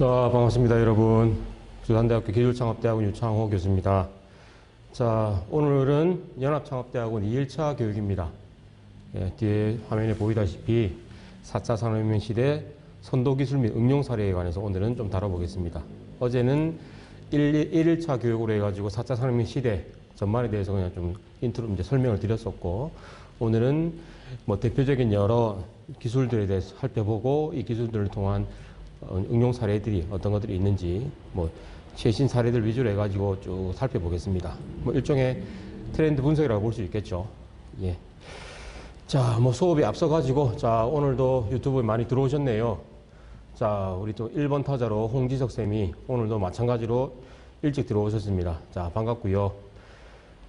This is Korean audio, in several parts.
자, 반갑습니다, 여러분. 부산대학교 기술창업대학원 유창호 교수입니다. 자, 오늘은 연합창업대학원 2일차 교육입니다. 예, 뒤에 화면에 보이다시피 4차 산업혁명 시대 선도기술 및 응용 사례에 관해서 오늘은 좀 다뤄보겠습니다. 어제는 1일차 교육으로 해가지고 4차 산업혁명 시대 전반에 대해서 그냥 좀 인트로 이제 설명을 드렸었고, 오늘은 뭐 대표적인 여러 기술들에 대해서 살펴보고, 이 기술들을 통한 응용 사례들이 어떤 것들이 있는지 뭐 최신 사례들 위주로 해가지고 쭉 살펴보겠습니다. 뭐 일종의 트렌드 분석이라고 볼 수 있겠죠. 예. 자, 뭐 수업이 앞서가지고, 자, 오늘도 유튜브에 많이 들어오셨네요. 자, 우리 또 1번 타자로 홍지석 쌤이 오늘도 마찬가지로 일찍 들어오셨습니다. 자, 반갑고요.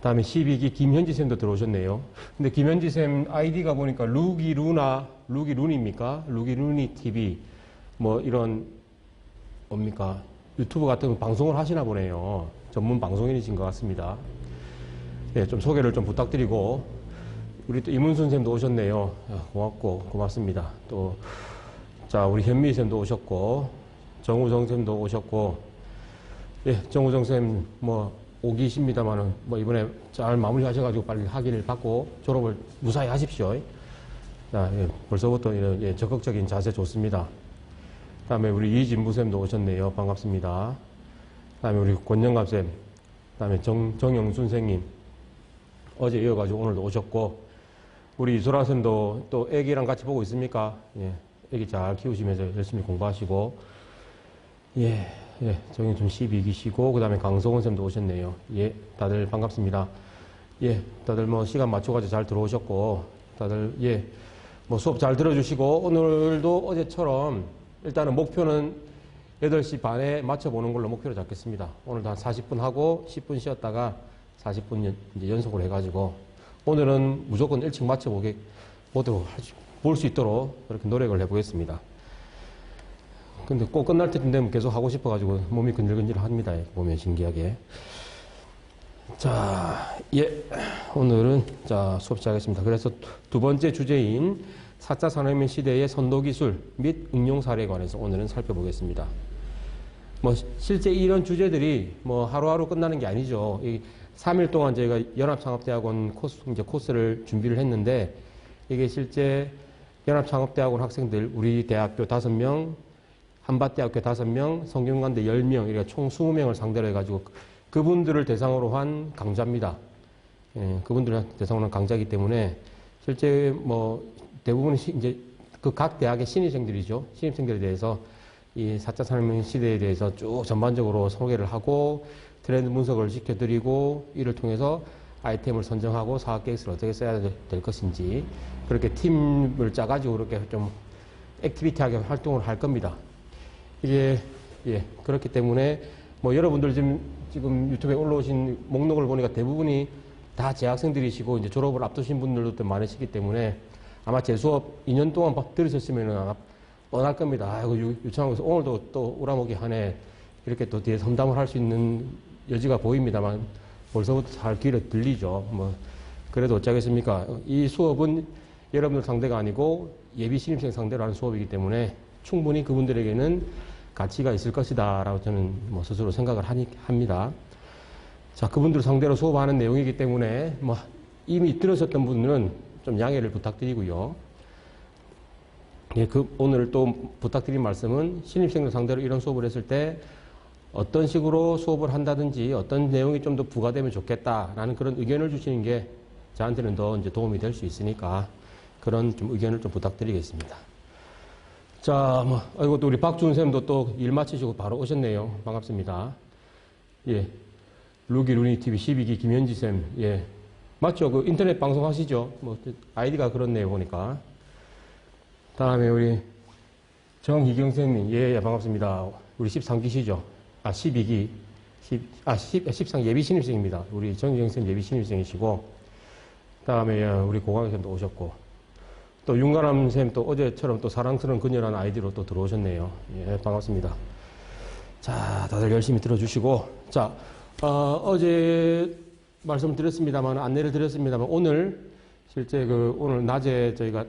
다음에 12기 김현지 쌤도 들어오셨네요. 근데 김현지 쌤 아이디가 보니까 루기룬입니까? 루기룬이 TV. 뭐 이런 뭡니까 유튜브 같은 방송을 하시나 보네요. 전문 방송인이신 것 같습니다. 네, 좀 소개를 좀 부탁드리고, 우리 또 이문순 쌤도 오셨네요. 고맙고 고맙습니다. 또 자, 우리 현미 쌤도 오셨고, 정우정 쌤도 오셨고, 예, 정우정 쌤 뭐 오기십니다만은 뭐 이번에 잘 마무리하셔가지고 빨리 학위를 받고 졸업을 무사히 하십시오. 자, 예, 벌써부터 이런 예, 적극적인 자세 좋습니다. 다음에 우리 이진부쌤도 오셨네요. 반갑습니다. 다음에 우리 권영갑쌤, 다음에 정영순 선생님, 어제 이어가지고 오늘도 오셨고, 우리 이소라쌤도 또 애기랑 같이 보고 있습니까? 예, 애기 잘 키우시면서 열심히 공부하시고, 예, 정영순 12기시고, 그 다음에 강성원쌤도 오셨네요. 예, 다들 반갑습니다. 예, 다들 뭐 시간 맞춰가지고 잘 들어오셨고, 다들 예, 뭐 수업 잘 들어주시고, 오늘도 어제처럼 일단은 목표는 8시 반에 맞춰보는 걸로 목표를 잡겠습니다. 오늘도 한 40분 하고 10분 쉬었다가 40분 이제 연속으로 해가지고, 오늘은 무조건 일찍 볼 수 있도록 그렇게 노력을 해보겠습니다. 근데 꼭 끝날 때쯤 되면 계속 하고 싶어가지고 몸이 근질근질 합니다. 보면 신기하게. 자, 예. 오늘은 자, 수업 시작하겠습니다. 그래서 두 번째 주제인 4차 산업혁명 시대의 선도기술 및 응용 사례에 관해서 오늘은 살펴보겠습니다. 뭐, 실제 이런 주제들이 뭐 하루하루 끝나는 게 아니죠. 3일 동안 저희가 연합창업대학원 코스를 준비를 했는데, 이게 실제 연합창업대학원 학생들, 우리 대학교 5명, 한밭대학교 5명, 성균관대 10명, 이렇게 총 20명을 상대로 해가지고 그분들을 대상으로 한 강좌입니다. 예, 그분들을 대상으로 한 강좌이기 때문에 실제 뭐 대부분 이제 그 각 대학의 신입생들이죠. 신입생들에 대해서 이 4차 산업혁명 시대에 대해서 쭉 전반적으로 소개를 하고 트렌드 분석을 시켜드리고, 이를 통해서 아이템을 선정하고 사업계획서를 어떻게 써야 될 것인지, 그렇게 팀을 짜가지고 그렇게 좀 액티비티하게 활동을 할 겁니다. 이게 예, 그렇기 때문에 뭐 여러분들 지금 유튜브에 올라오신 목록을 보니까 대부분이 다 재학생들이시고 이제 졸업을 앞두신 분들도 많으시기 때문에 아마 제 수업 2년 동안 들으셨으면 아마 뻔할 겁니다. 아이고, 유창호에서 오늘도 또 우라먹이 하네. 이렇게 또 뒤에 선담을 할 수 있는 여지가 보입니다만 벌써부터 잘 귀에 들리죠. 뭐, 그래도 어쩌겠습니까. 이 수업은 여러분들 상대가 아니고 예비 신입생 상대로 하는 수업이기 때문에 충분히 그분들에게는 가치가 있을 것이다 라고 저는 뭐 스스로 생각을 합니다. 자, 그분들 상대로 수업하는 내용이기 때문에 뭐 이미 들으셨던 분들은 좀 양해를 부탁드리고요. 예, 오늘 또 부탁드린 말씀은 신입생들 상대로 이런 수업을 했을 때 어떤 식으로 수업을 한다든지 어떤 내용이 좀 더 부과되면 좋겠다라는 그런 의견을 주시는 게 저한테는 더 이제 도움이 될 수 있으니까 그런 좀 의견을 좀 부탁드리겠습니다. 자, 뭐, 아이고, 또 우리 박준 쌤도 또 일 마치시고 바로 오셨네요. 반갑습니다. 예. 루니 TV 12기 김현지 쌤, 예. 맞죠? 그 인터넷 방송 하시죠? 뭐, 아이디가 그렇네요, 보니까. 다음에 우리 정희경 쌤님, 예, 반갑습니다. 우리 13기시죠? 12기. 13 예비 신입생입니다. 우리 정희경 쌤 예비 신입생이시고, 다음에 우리 고광희 쌤도 오셨고, 또 윤가람 쌤 또 어제처럼 또 사랑스러운 그녀라는 아이디로 또 들어오셨네요. 예, 반갑습니다. 자, 다들 열심히 들어주시고, 자, 어제 말씀드렸습니다만, 안내를 드렸습니다만, 오늘 실제 오늘 낮에 저희가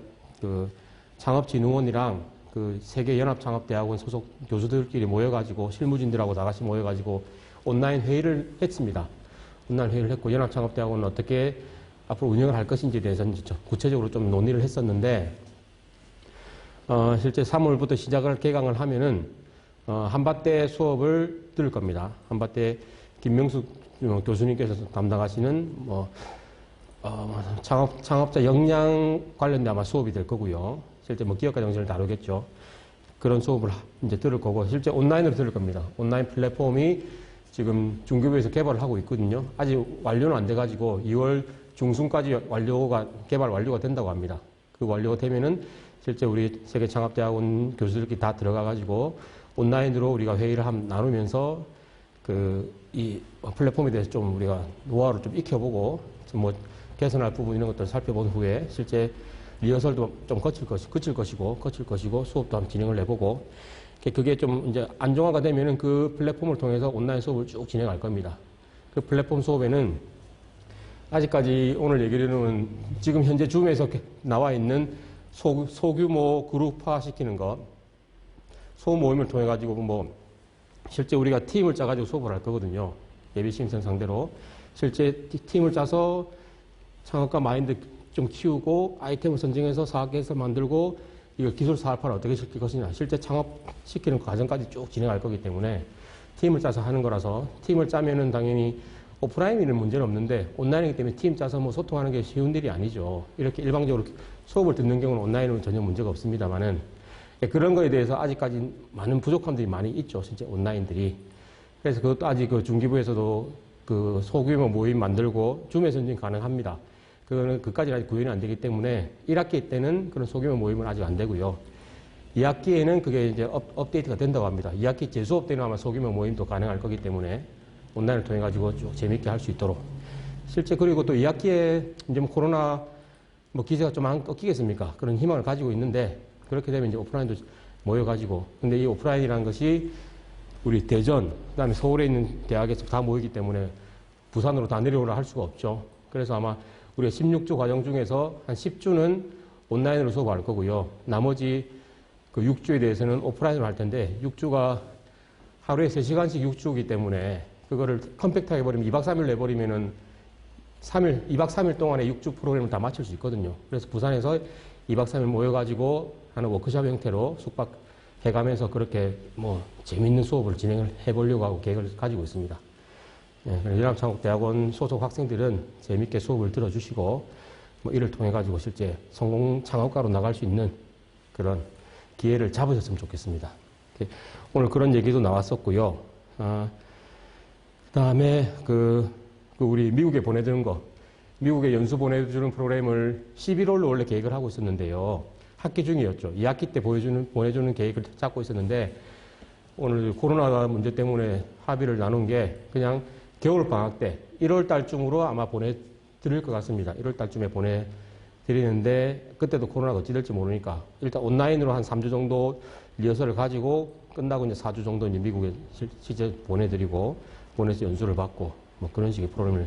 창업진흥원이랑 그 세계연합창업대학원 소속 교수들끼리 모여가지고 실무진들하고 다 같이 모여가지고 온라인 회의를 했습니다. 온라인 회의를 했고 연합창업대학원은 어떻게 앞으로 운영을 할 것인지에 대해서는 구체적으로 좀 논의를 했었는데 실제 3월부터 시작을 개강을 하면은 한밭대 수업을 들을 겁니다. 한밭대 김명숙 교수님께서 담당하시는 창업자 역량 관련된 아마 수업이 될 거고요. 실제 기업가 정신을 다루겠죠. 그런 수업을 이제 들을 거고 실제 온라인으로 들을 겁니다. 온라인 플랫폼이 지금 중교부에서 개발을 하고 있거든요. 아직 완료는 안 돼가지고 2월 중순까지 개발 완료가 된다고 합니다. 그 완료가 되면은 실제 우리 세계창업대학원 교수들끼리 다 들어가가지고 온라인으로 우리가 회의를 나누면서 이 플랫폼에 대해서 좀 우리가 노하우를 좀 익혀보고 개선할 부분 이런 것들을 살펴본 후에 실제 리허설도 좀 거칠 것이고 수업도 한번 진행을 해보고 그게 좀 이제 안정화가 되면은 그 플랫폼을 통해서 온라인 수업을 쭉 진행할 겁니다. 그 플랫폼 수업에는 아직까지 오늘 얘기로는 지금 현재 줌에서 나와 있는 소규모 그룹화 시키는 것, 소모임을 통해 가지고 실제 우리가 팀을 짜가지고 수업을 할 거거든요. 예비 신입생 상대로 실제 팀을 짜서 창업가 마인드 좀 키우고 아이템을 선정해서 사업계획서 만들고 이걸 기술 사업화를 어떻게 시킬 것이냐 실제 창업시키는 과정까지 쭉 진행할 거기 때문에 팀을 짜서 하는 거라서 팀을 짜면은 당연히 오프라인에는 문제는 없는데 온라인이기 때문에 팀 짜서 소통하는 게 쉬운 일이 아니죠. 이렇게 일방적으로 수업을 듣는 경우는 온라인은 전혀 문제가 없습니다만은 그런 거에 대해서 아직까지 많은 부족함들이 많이 있죠. 진짜 온라인들이. 그래서 그것도 아직 그 중기부에서도 그 소규모 모임 만들고 줌에서는 지금 가능합니다. 그거는 그까지는 아직 구현이 안 되기 때문에 1학기 때는 그런 소규모 모임은 아직 안 되고요. 2학기에는 그게 이제 업데이트가 된다고 합니다. 2학기 재수업 때는 아마 소규모 모임도 가능할 거기 때문에 온라인을 통해 가지고 쭉 재밌게 할 수 있도록. 실제 그리고 또 2학기에 이제 코로나 기세가 좀 안 꺾이겠습니까? 그런 희망을 가지고 있는데 그렇게 되면 이제 오프라인도 모여가지고 근데 이 오프라인이라는 것이 우리 대전, 그 다음에 서울에 있는 대학에서 다 모이기 때문에 부산으로 다 내려오라 할 수가 없죠. 그래서 아마 우리가 16주 과정 중에서 한 10주는 온라인으로 수업할 거고요. 나머지 그 6주에 대해서는 오프라인으로 할 텐데 6주가 하루에 3시간씩 6주이기 때문에 그거를 컴팩트하게 해버리면 2박 3일 내버리면은 2박 3일 동안에 6주 프로그램을 다 마칠 수 있거든요. 그래서 부산에서 2박 3일 모여가지고 하는 워크숍 형태로 숙박해가면서 그렇게 재밌는 수업을 진행을 해보려고 하고 계획을 가지고 있습니다. 연합창업대학원 소속 학생들은 재밌게 수업을 들어주시고 이를 통해 가지고 실제 성공 창업가로 나갈 수 있는 그런 기회를 잡으셨으면 좋겠습니다. 오늘 그런 얘기도 나왔었고요. 그다음에 우리 미국에 보내주는 거, 미국에 연수 보내주는 프로그램을 11월로 원래 계획을 하고 있었는데요. 학기 중이었죠. 2학기 때 보내주는 계획을 잡고 있었는데 오늘 코로나 문제 때문에 합의를 나눈 게 그냥 겨울 방학 때 1월 달쯤으로 아마 보내드릴 것 같습니다. 1월 달쯤에 보내드리는데 그때도 코로나가 어찌 될지 모르니까 일단 온라인으로 한 3주 정도 리허설을 가지고 끝나고 이제 4주 정도 이제 미국에 실제 보내드리고 보내서 연수를 받고 그런 식의 프로그램을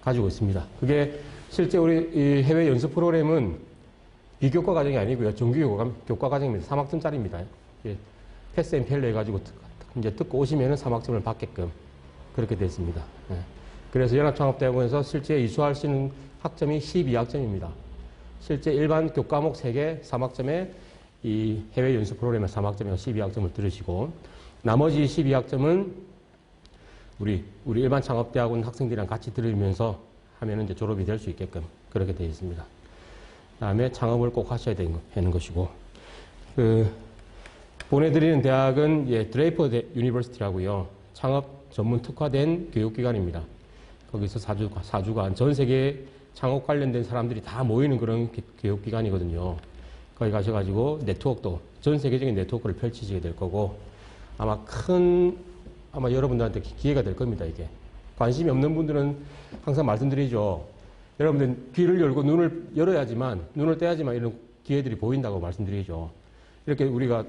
가지고 있습니다. 그게 실제 우리 이 해외 연수 프로그램은 비교과 과정이 아니고요. 정규 교과 과정입니다. 3학점짜리입니다. 패스 앤 페일로 해가지고 이제 듣고 오시면은 3학점을 받게끔 그렇게 됐습니다. 그래서 연합창업대학원에서 실제 이수하시는 학점이 12학점입니다. 실제 일반 교과목 3개 3학점에 이 해외 연수 프로그램의 3학점에서 12학점을 들으시고 나머지 12학점은 우리 일반 창업대학원 학생들이랑 같이 들으면서 하면은 이제 졸업이 될 수 있게끔 그렇게 되어 있습니다. 다음에 창업을 꼭 하셔야 되는 것이고 보내드리는 대학은 드레이퍼 유니버시티라고요. 창업 전문 특화된 교육기관입니다. 거기서 4주간 전 세계 창업 관련된 사람들이 다 모이는 그런 교육기관이거든요. 거기 가셔가지고 네트워크도 전 세계적인 네트워크를 펼치시게 될 거고 아마 여러분들한테 기회가 될 겁니다. 이게 관심이 없는 분들은 항상 말씀드리죠. 여러분들 귀를 열고 눈을 열어야지만 눈을 떼야지만 이런 기회들이 보인다고 말씀드리죠. 이렇게 우리가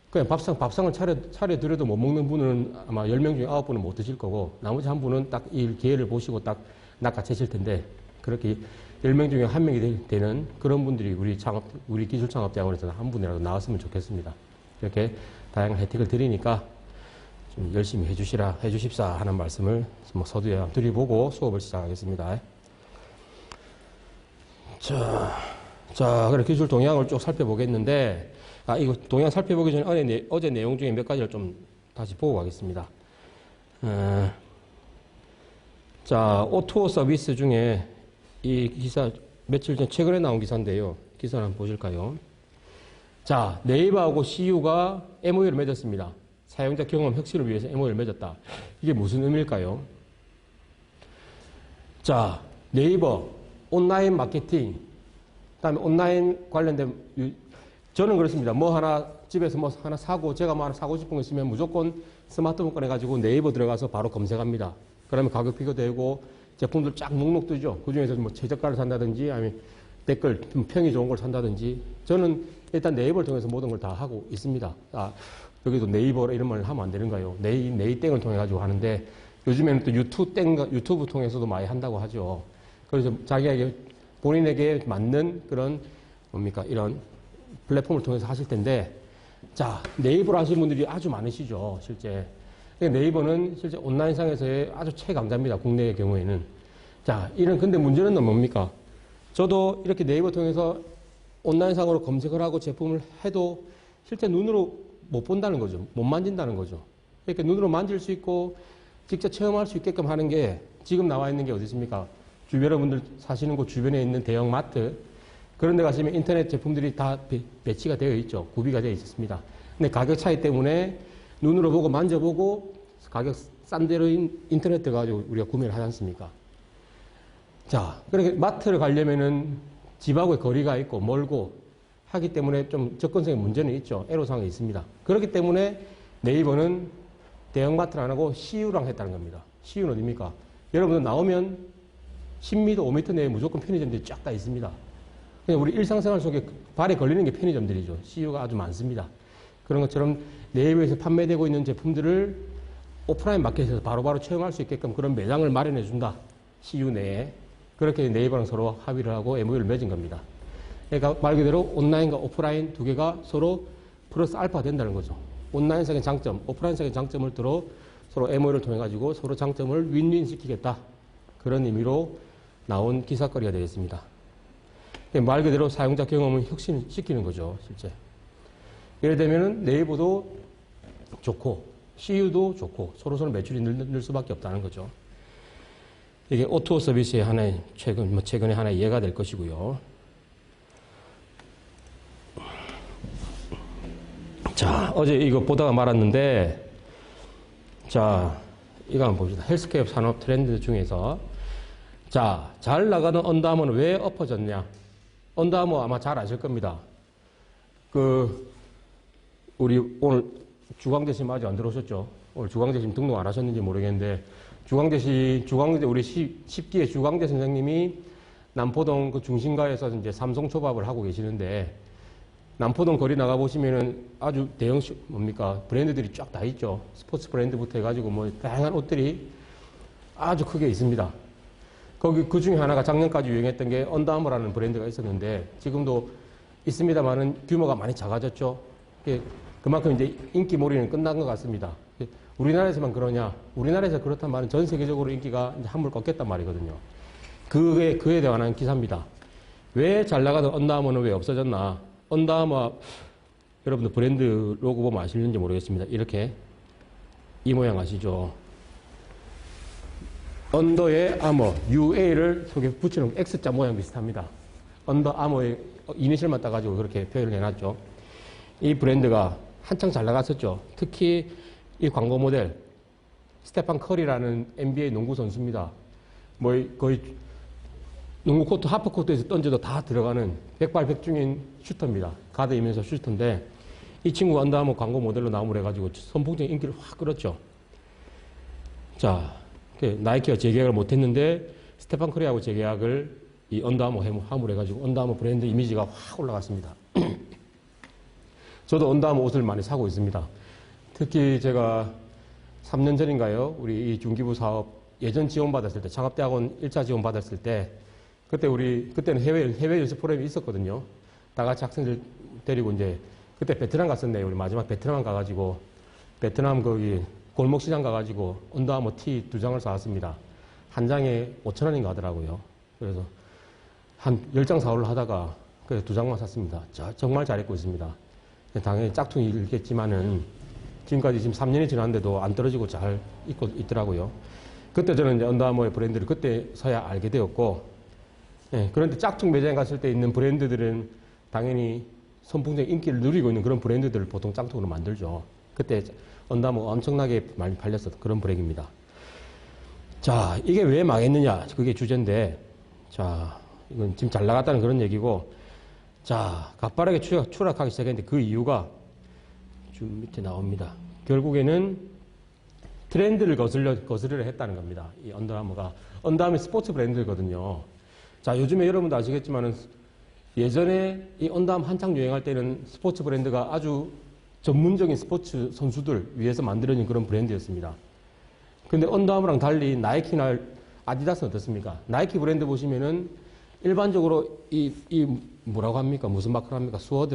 그냥 밥상을 차려드려도 못 먹는 분은 아마 10명 중에 9분은 못 드실 거고 나머지 한 분은 딱 이 기회를 보시고 딱 낚아채실 텐데 그렇게 10명 중에 1명이 되는 그런 분들이 우리 기술창업대학원에서 한 분이라도 나왔으면 좋겠습니다. 이렇게 다양한 혜택을 드리니까 좀 열심히 해주십사 하는 말씀을 서두에 드려보고 수업을 시작하겠습니다. 자, 그래 기술 동향을 쭉 살펴보겠는데, 이거 동향 살펴보기 전에 어제 내용 중에 몇 가지를 좀 다시 보고 가겠습니다. 자, O2O 서비스 중에 이 기사 며칠 전 최근에 나온 기사인데요. 기사를 한번 보실까요? 자, 네이버하고 CU가 MOU를 맺었습니다. 사용자 경험 혁신을 위해서 MOU를 맺었다. 이게 무슨 의미일까요? 자, 네이버 온라인 마케팅, 그다음에 온라인 관련된 저는 그렇습니다. 집에서 뭐 하나 사고 제가 뭐 하나 사고 싶은 거 있으면 무조건 스마트폰 꺼내가지고 네이버 들어가서 바로 검색합니다. 그러면 가격 비교되고 제품들 쫙 목록 뜨죠. 그 중에서 뭐 최저가를 산다든지 아니면 댓글 평이 좋은 걸 산다든지 저는 일단 네이버를 통해서 모든 걸 다 하고 있습니다. 여기도 네이버 이런 말 하면 안 되는가요? 네이땡을 통해 가지고 하는데 요즘에는 또 유튜브 통해서도 많이 한다고 하죠. 그래서 본인에게 맞는 그런 이런 플랫폼을 통해서 하실 텐데, 자, 네이버를 하시는 분들이 아주 많으시죠, 실제. 네이버는 실제 온라인상에서의 아주 최강자입니다, 국내의 경우에는. 자, 근데 문제는 뭡니까? 저도 이렇게 네이버 통해서 온라인상으로 검색을 하고 제품을 해도 실제 눈으로 못 본다는 거죠. 못 만진다는 거죠. 이렇게 눈으로 만질 수 있고 직접 체험할 수 있게끔 하는 게 지금 나와 있는 게 어디 있습니까? 여러분들 사시는 곳 주변에 있는 대형 마트, 그런 데 가시면 인터넷 제품들이 다 배치가 되어 있죠. 구비가 되어 있습니다. 근데 가격 차이 때문에 눈으로 보고 만져보고 가격 싼 데로 인터넷 들어가지고 우리가 구매를 하지 않습니까? 자, 그렇게 마트를 가려면은 집하고의 거리가 있고 멀고 하기 때문에 좀 접근성에 문제는 있죠. 애로사항이 있습니다. 그렇기 때문에 네이버는 대형마트를 안 하고 CU랑 했다는 겁니다. CU는 어디입니까? 여러분들 나오면 10m, 5m 내에 무조건 편의점들이 쫙 다 있습니다. 그냥 우리 일상생활 속에 발에 걸리는 게 편의점들이죠. CU가 아주 많습니다. 그런 것처럼 네이버에서 판매되고 있는 제품들을 오프라인 마켓에서 바로바로 체험할 수 있게끔 그런 매장을 마련해 준다. CU 내에. 그렇게 네이버랑 서로 합의를 하고 MOU를 맺은 겁니다. 그러니까 말 그대로 온라인과 오프라인 두 개가 서로 플러스 알파 된다는 거죠. 온라인상의 장점, 오프라인상의 장점을 서로 MOU를 통해 가지고 서로 장점을 윈윈 시키겠다. 그런 의미로 나온 기사거리가 되겠습니다. 말 그대로 사용자 경험을 혁신시키는 거죠, 실제. 예를 들면 네이버도 좋고 CU도 좋고 서로 매출이 늘 수밖에 없다는 거죠. 이게 O2O 서비스의 하나의 최근에 하나의 예가 될 것이고요. 자, 어제 이거 보다가 말았는데, 자, 이거 한번 봅시다. 헬스케어 산업 트렌드 중에서, 자, 잘 나가는 언더아머는 왜 엎어졌냐? 언더아머 아마 잘 아실 겁니다. 우리 오늘 주광재심 아직 안 들어오셨죠? 오늘 주광재심 등록 안 하셨는지 모르겠는데, 우리 10기의 주광재 선생님이 남포동 그 중심가에서 이제 삼성초밥을 하고 계시는데, 남포동 거리 나가보시면은 아주 대형 브랜드들이 쫙 다 있죠. 스포츠 브랜드부터 해가지고 뭐 다양한 옷들이 아주 크게 있습니다. 그 중에 하나가 작년까지 유행했던 게 언더아머라는 브랜드가 있었는데 지금도 있습니다만은 규모가 많이 작아졌죠. 그만큼 이제 인기몰이는 끝난 것 같습니다. 우리나라에서만 그러냐? 우리나라에서 그렇단 말은 전 세계적으로 인기가 이제 한물 꺾였단 말이거든요. 그에 대한 기사입니다. 왜 잘 나가던 언더아머는 왜 없어졌나? 언더아머 여러분들 브랜드 로고 보면 아시는지 모르겠습니다. 이렇게 이 모양 아시죠? 언더의 아머, UA를 속에 붙이는 X자 모양 비슷합니다. 언더아머의 이니셜만 따가지고 그렇게 표현을 해놨죠. 이 브랜드가 한창 잘 나갔었죠. 특히 이 광고 모델 스테판 커리라는 NBA 농구 선수입니다. 뭐 거의 농구 코트, 하프 코트에서 던져도 다 들어가는 백발백중인 슈터입니다. 가드이면서 슈터인데 이 친구가 언더아머 광고 모델로 나오므로 해가지고 선풍적인 인기를 확 끌었죠. 자, 나이키가 재계약을 못했는데 스테판 커리하고 재계약을 이 언더아머 함으로 해가지고 언더아머 브랜드 이미지가 확 올라갔습니다. 저도 언더아머 옷을 많이 사고 있습니다. 특히 제가 3년 전인가요? 우리 이 중기부 사업 예전 지원받았을 때, 창업대학원 1차 지원받았을 때 그때는 해외 연수 프로그램이 있었거든요. 다 같이 학생들 데리고 이제, 그때 베트남 갔었네요. 우리 마지막 베트남 가가지고, 베트남 거기 골목시장 가가지고, 언더아머 티 2장을 사왔습니다. 한 장에 5,000원인가 하더라고요. 그래서 한 10장 사오려 하다가, 그래서 2장만 샀습니다. 정말 잘 입고 있습니다. 당연히 짝퉁이겠지만은, 지금까지 지금 3년이 지났는데도 안 떨어지고 잘 입고 있더라고요. 그때 저는 이제 언더아머의 브랜드를 그때서야 알게 되었고, 예, 그런데 짝퉁 매장에 갔을 때 있는 브랜드들은 당연히 선풍적인 인기를 누리고 있는 그런 브랜드들을 보통 짝퉁으로 만들죠. 그때 언더아머가 엄청나게 많이 팔렸었던 그런 브랜드입니다. 자, 이게 왜 망했느냐? 그게 주제인데, 자, 이건 지금 잘 나갔다는 그런 얘기고, 자, 가파르게 추락하기 시작했는데 그 이유가 좀 밑에 나옵니다. 결국에는 트렌드를 거스르려 했다는 겁니다. 이 언더아머의 스포츠 브랜드거든요. 자, 요즘에 여러분도 아시겠지만은 예전에 이 언더아머 한창 유행할 때는 스포츠 브랜드가 아주 전문적인 스포츠 선수들 위해서 만들어진 그런 브랜드였습니다. 근데 언더아머랑 달리 나이키나 아디다스는 어떻습니까? 나이키 브랜드 보시면은 일반적으로 뭐라고 합니까? 무슨 마크를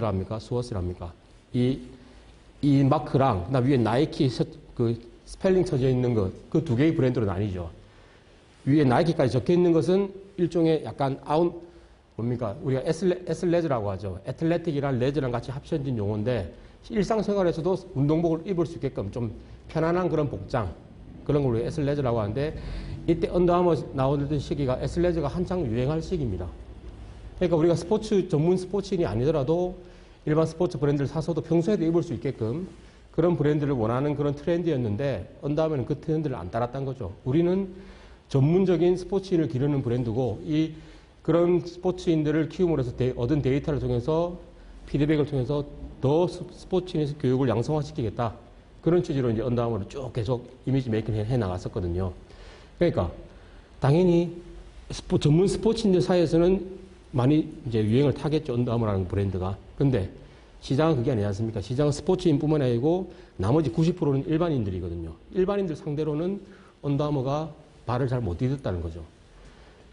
합니까? 스워스랍니까? 이 마크랑, 그다음 위에 나이키 그 스펠링 쳐져 있는 것, 그 두 개의 브랜드로 나뉘죠. 위에 나이키까지 적혀 있는 것은 일종의 약간 뭡니까? 우리가 애슬레즈라고 하죠. 애틀레틱이랑 레즈랑 같이 합쳐진 용어인데, 일상생활에서도 운동복을 입을 수 있게끔 좀 편안한 그런 복장, 그런 걸 우리가 애슬레즈라고 하는데, 이때 언더아머 나오던 시기가 애슬레즈가 한창 유행할 시기입니다. 그러니까 우리가 전문 스포츠인이 아니더라도 일반 스포츠 브랜드를 사서도 평소에도 입을 수 있게끔 그런 브랜드를 원하는 그런 트렌드였는데, 언더아머는 그 트렌드를 안 따랐다는 거죠. 우리는 전문적인 스포츠인을 기르는 브랜드고, 그런 스포츠인들을 키움으로써 얻은 데이터를 통해서 피드백을 통해서 더 스포츠인에서 교육을 양성화시키겠다. 그런 취지로 이제 언더아머를 쭉 계속 이미지 메이킹을 해 나갔었거든요. 그러니까 당연히 전문 스포츠인들 사이에서는 많이 이제 유행을 타겠죠. 언더아머라는 브랜드가. 근데 시장은 그게 아니지 않습니까? 시장은 스포츠인뿐만 아니고 나머지 90%는 일반인들이거든요. 일반인들 상대로는 언더아머가 발을 잘 못 디뎠다는 거죠.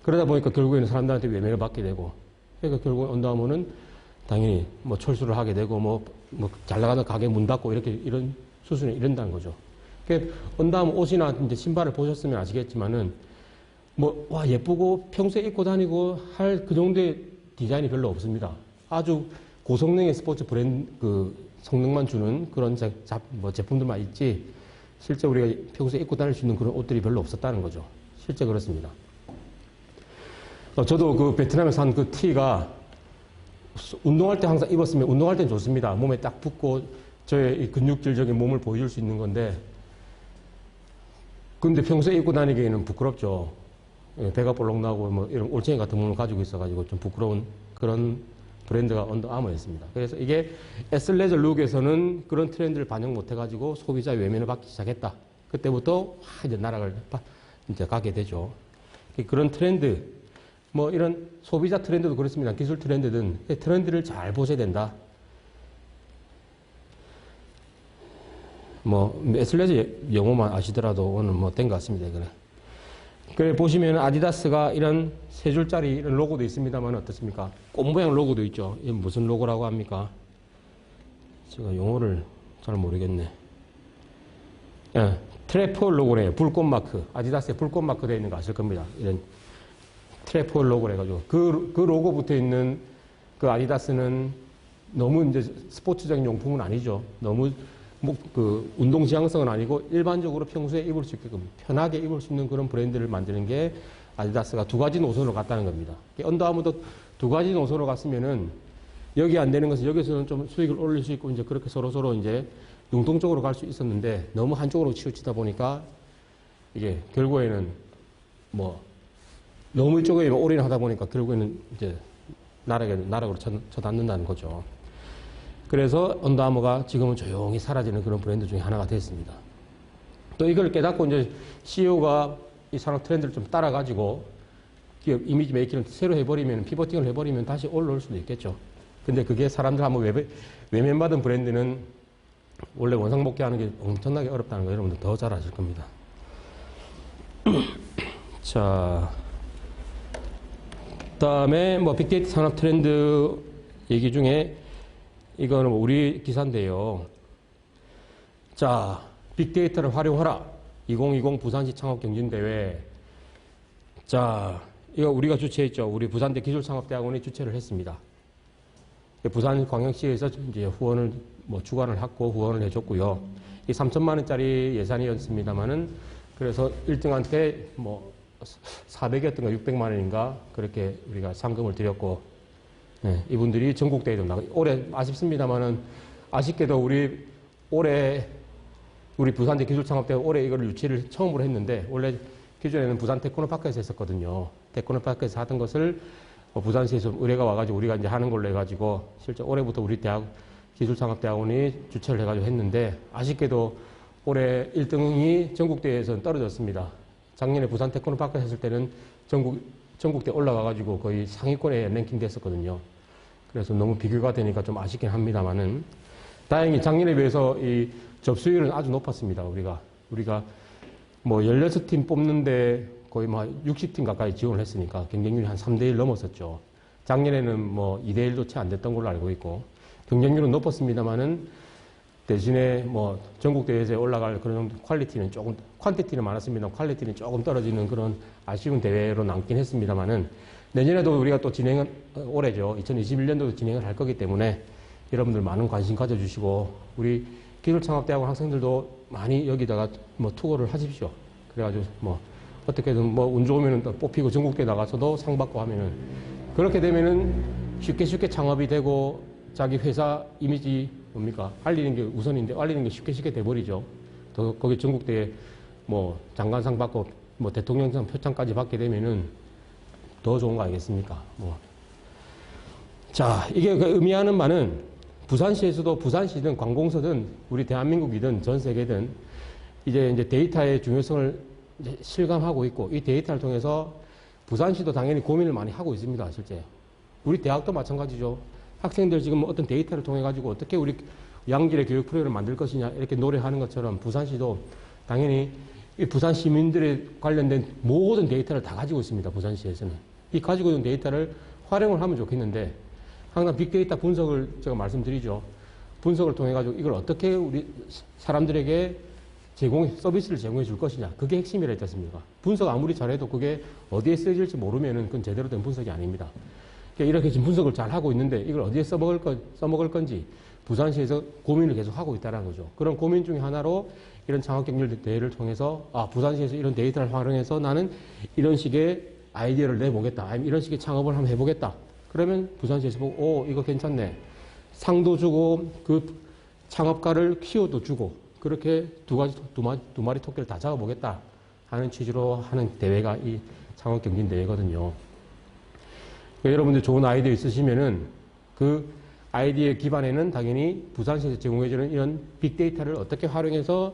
그러다 보니까 결국에는 사람들한테 외면을 받게 되고, 그러니까 결국 언더아머는 당연히 뭐 철수를 하게 되고, 뭐 잘 나가는 가게 문 닫고 이런 수순에 이른다는 거죠. 그러니까 언더아머 옷이나 이제 신발을 보셨으면 아시겠지만은, 와, 예쁘고 평소에 입고 다니고 할 그 정도의 디자인이 별로 없습니다. 아주 고성능의 스포츠 브랜드, 성능만 주는 그런 제품들만 있지, 실제 우리가 평소에 입고 다닐 수 있는 그런 옷들이 별로 없었다는 거죠. 실제 그렇습니다. 저도 그 베트남에서 산 그 티가 운동할 때 항상 입었으면, 운동할 땐 좋습니다. 몸에 딱 붙고 저의 이 근육질적인 몸을 보여줄 수 있는 건데, 근데 평소에 입고 다니기에는 부끄럽죠. 배가 볼록 나고 뭐 이런 올챙이 같은 몸을 가지고 있어가지고 좀 부끄러운 그런 브랜드가 언더아머였습니다. 그래서 이게 애슬레저 룩에서는 그런 트렌드를 반영 못해가지고 소비자 외면을 받기 시작했다. 그때부터 이제 나락을 이제 가게 되죠. 그런 트렌드, 뭐 이런 소비자 트렌드도 그렇습니다. 기술 트렌드든 트렌드를 잘 보셔야 된다. 뭐 애슬레저 영어만 아시더라도 오늘 뭐 된 것 같습니다. 그래 보시면 아디다스가 이런 세 줄짜리 이런 로고도 있습니다만 어떻습니까? 꽃 모양 로고도 있죠. 이게 무슨 로고라고 합니까? 제가 용어를 잘 모르겠네. 예, 트래폴 로고래요. 불꽃 마크. 아디다스에 불꽃 마크 되어 있는 거 아실 겁니다. 이런 트래폴 로고를 해가지고 그 로고 붙어 있는 그 아디다스는 너무 이제 스포츠적인 용품은 아니죠. 너무 운동 지향성은 아니고 일반적으로 평소에 입을 수 있게끔 편하게 입을 수 있는 그런 브랜드를 만드는 게 아디다스가 두 가지 노선으로 갔다는 겁니다. 언더아머도 두 가지 노선으로 갔으면은 여기 안 되는 것은 여기서는 좀 수익을 올릴 수 있고 이제 그렇게 서로 이제 융통적으로 갈 수 있었는데 너무 한쪽으로 치우치다 보니까 이게 결국에는 너무 이쪽에 올인하다 보니까 결국에는 이제 나락으로 쳐닿는다는 거죠. 그래서 언더아머가 지금은 조용히 사라지는 그런 브랜드 중에 하나가 됐습니다. 또 이걸 깨닫고 이제 CEO가 이 산업 트렌드를 좀 따라가지고 기업 이미지 메이킹을 새로 해버리면, 피버팅을 해버리면 다시 올라올 수도 있겠죠. 근데 그게 사람들 한번 외면받은 브랜드는 원래 원상복귀하는 게 엄청나게 어렵다는 거 여러분들 더 잘 아실 겁니다. 자, 그다음에 뭐 빅데이터 산업 트렌드 얘기 중에 이거는 우리 기사인데요. 자, 빅데이터를 활용하라. 2020 부산시 창업경진대회. 자, 이거 우리가 주최했죠. 우리 부산대 기술창업대학원이 주최를 했습니다. 부산광역시에서 이제 후원을 주관을 하고 후원을 해줬고요. 이 3천만 원짜리 예산이었습니다만은 그래서 1등한테 400이었던가 600만 원인가 그렇게 우리가 상금을 드렸고, 네, 이분들이 전국대회도 올해 아쉽습니다만은 아쉽게도 올해 우리 부산대 기술창업대회 올해 이걸 유치를 처음으로 했는데 원래 기존에는 부산 테크노파크에서 했었거든요. 테크노파크에서 하던 것을 부산시에서 의뢰가 와가지고 우리가 이제 하는 걸로 해가지고 실제 올해부터 우리 대학 기술창업대학원이 주최를 해가지고 했는데 아쉽게도 올해 1등이 전국대회에서는 떨어졌습니다. 작년에 부산 테크노파크 했을 때는 전국대 올라가가지고 거의 상위권에 랭킹 됐었거든요. 그래서 너무 비교가 되니까 좀 아쉽긴 합니다만은 다행히 작년에 비해서 이 접수율은 아주 높았습니다. 우리가 16팀 뽑는데 거의 60팀 가까이 지원을 했으니까 경쟁률이 한 3대1 넘었었죠. 작년에는 2대1도 채 안 됐던 걸로 알고 있고 경쟁률은 높았습니다만은 대신에 전국대회에서 올라갈 그런 정도 퀄리티는 조금, 퀀티티는 많았습니다. 퀄리티는 조금 떨어지는 그런 아쉬운 대회로 남긴 했습니다만은 내년에도 우리가 또 올해죠. 2021년도도 진행을 할 거기 때문에 여러분들 많은 관심 가져주시고 우리 기술창업대학원 학생들도 많이 여기다가 투고를 하십시오. 그래가지고 어떻게든 운 좋으면은 또 뽑히고 전국대회 나가서도 상 받고 하면은 그렇게 되면은 쉽게 창업이 되고 자기 회사 이미지 알리는 게 우선인데 알리는 게 쉽게 돼버리죠. 더 거기 전국대회 장관상 받고 대통령상 표창까지 받게 되면은 더 좋은 거 아니겠습니까? 자, 이게 의미하는 바는 부산시에서도 부산시든 관공서든 우리 대한민국이든 전 세계든 이제 데이터의 중요성을 이제 실감하고 있고 이 데이터를 통해서 부산시도 당연히 고민을 많이 하고 있습니다. 실제 우리 대학도 마찬가지죠. 학생들 지금 어떤 데이터를 통해 가지고 어떻게 우리 양질의 교육 프로그램을 만들 것이냐 이렇게 노력하는 것처럼 부산시도 당연히 이 부산 시민들에 관련된 모든 데이터를 다 가지고 있습니다. 부산시에서는 이 가지고 있는 데이터를 활용을 하면 좋겠는데 항상 빅데이터 분석을 제가 말씀드리죠. 분석을 통해 가지고 이걸 어떻게 우리 사람들에게 서비스를 제공해 줄 것이냐. 그게 핵심이라 했지 않습니까? 분석 아무리 잘해도 그게 어디에 쓰여질지 모르면은 그건 제대로 된 분석이 아닙니다. 그러니까 이렇게 지금 분석을 잘 하고 있는데 이걸 어디에 써먹을 건지 부산시에서 고민을 계속 하고 있다는 거죠. 그런 고민 중에 하나로 이런 창업경률 대회를 통해서 부산시에서 이런 데이터를 활용해서 나는 이런 식의 아이디어를 내보겠다. 아니면 이런 식의 창업을 한번 해보겠다. 그러면 부산시에서 보고 이거 괜찮네. 상도 주고 그 창업가를 키워도 주고 그렇게 두 마리 토끼를 다 잡아보겠다 하는 취지로 하는 대회가 이 창업경진대회거든요. 그러니까 여러분들 좋은 아이디어 있으시면은 그 아이디어 기반에는 당연히 부산시에서 제공해주는 이런 빅데이터를 어떻게 활용해서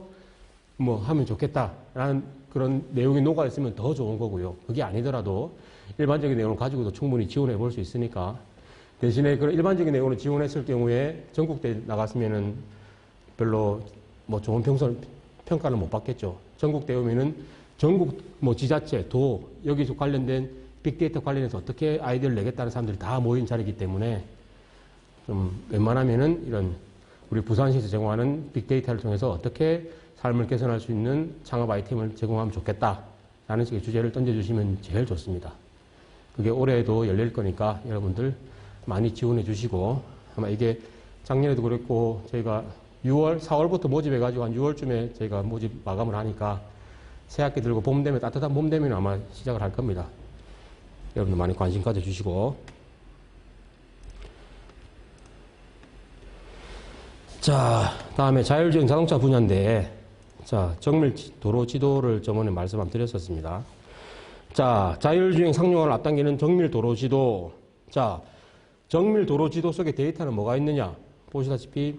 하면 좋겠다라는 그런 내용이 녹아있으면 더 좋은 거고요. 그게 아니더라도 일반적인 내용을 가지고도 충분히 지원해 볼 수 있으니까 대신에 그런 일반적인 내용을 지원했을 경우에 전국대회 나갔으면은 별로 좋은 평가를 못 받겠죠. 전국대회 오면은 전국 지자체, 도 여기서 관련된 빅데이터 관련해서 어떻게 아이디어를 내겠다는 사람들이 다 모인 자리이기 때문에 좀 웬만하면은 이런 우리 부산시에서 제공하는 빅데이터를 통해서 어떻게 삶을 개선할 수 있는 창업 아이템을 제공하면 좋겠다라는 식의 주제를 던져주시면 제일 좋습니다. 그게 올해도 열릴 거니까 여러분들 많이 지원해 주시고 아마 이게 작년에도 그랬고 저희가 4월부터 모집해가지고 한 6월쯤에 저희가 모집 마감을 하니까 새학기 들고 봄 되면 따뜻한 봄 되면 아마 시작을 할 겁니다. 여러분들 많이 관심 가져주시고 자 다음에 자율주행 자동차 분야인데 자 정밀 도로 지도를 저번에 말씀 한번 드렸었습니다. 자 자율주행 상용화를 앞당기는 정밀 도로 지도. 자 정밀 도로 지도 속에 데이터는 뭐가 있느냐 보시다시피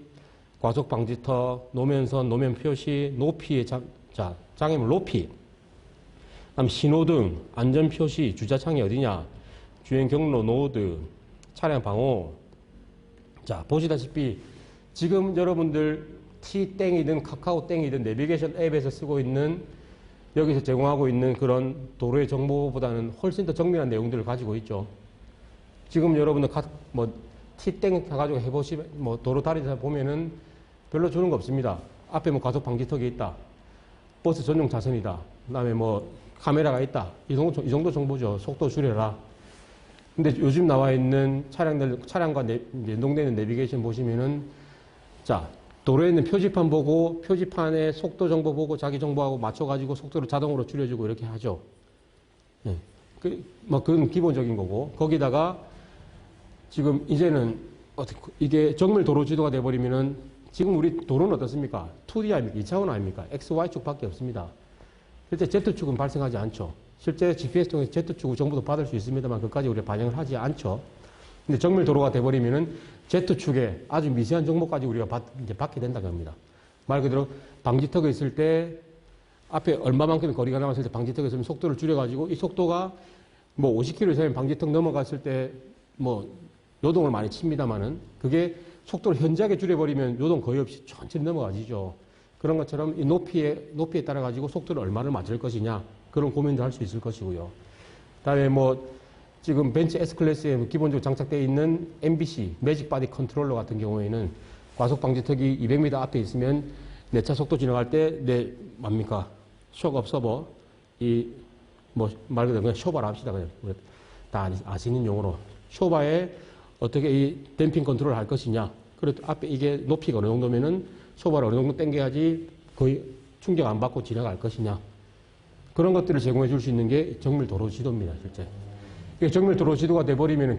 과속 방지터, 노면선, 노면 표시, 높이의 장애물 높이, 그다음 신호등, 안전 표시, 주차창이 어디냐, 주행 경로 노드, 차량 방호. 자 보시다시피 지금 여러분들 T땡이든 카카오땡이든 내비게이션 앱에서 쓰고 있는 여기서 제공하고 있는 그런 도로의 정보보다는 훨씬 더 정밀한 내용들을 가지고 있죠. 지금 여러분들 뭐 T땡 해가지고 해보시면 뭐 도로 다니다 보면은 별로 좋은 거 없습니다. 앞에 뭐 과속 방지턱이 있다. 버스 전용 차선이다. 그다음에 뭐 카메라가 있다. 이 정도 정보죠. 속도 줄여라. 근데 요즘 나와 있는 차량과 연동되는 내비게이션 보시면은 자, 도로에 있는 표지판 보고 표지판에 속도 정보 보고 자기 정보하고 맞춰가지고 속도를 자동으로 줄여주고 이렇게 하죠. 네. 그건 기본적인 거고 거기다가 지금 이제는 이게 정밀 도로 지도가 돼버리면은 지금 우리 도로는 어떻습니까? 2D 아닙니까? 2차원 아닙니까? X, Y축밖에 없습니다. 실제 Z축은 발생하지 않죠. 실제 GPS 통해서 Z축 정보도 받을 수 있습니다만 그까지 우리가 반영을 하지 않죠. 근데 정밀 도로가 돼버리면은 Z축에 아주 미세한 정보까지 우리가 이제 받게 된다는 겁니다. 말 그대로 방지턱에 있을 때 앞에 얼마만큼의 거리가 남았을 때 방지턱에 있으면 속도를 줄여가지고 이 속도가 뭐 50km 이상의 방지턱 넘어갔을 때 뭐 요동을 많이 칩니다만은 그게 속도를 현저하게 줄여버리면 요동 거의 없이 천천히 넘어가지죠. 그런 것처럼 이 높이에 따라 가지고 속도를 얼마를 맞출 것이냐 그런 고민도 할 수 있을 것이고요. 그다음에 뭐 지금 벤츠 S클래스에 기본적으로 장착되어 있는 MBC 매직 바디 컨트롤러 같은 경우에는 과속 방지턱이 200m 앞에 있으면 내 차 속도 지나갈 때 내 뭡니까 쇼크 업서버 이 뭐 말 그대로 그냥 쇼바라 합시다. 그냥 다 아시는 용어로 쇼바에 어떻게 이 댐핑 컨트롤을 할 것이냐. 그래도 앞에 이게 높이가 어느 정도면은 쇼바를 어느 정도 당겨야지 거의 충격 안 받고 지나갈 것이냐. 그런 것들을 제공해 줄 수 있는 게 정밀 도로 지도입니다, 실제. 이게 정밀 도로 지도가 돼버리면은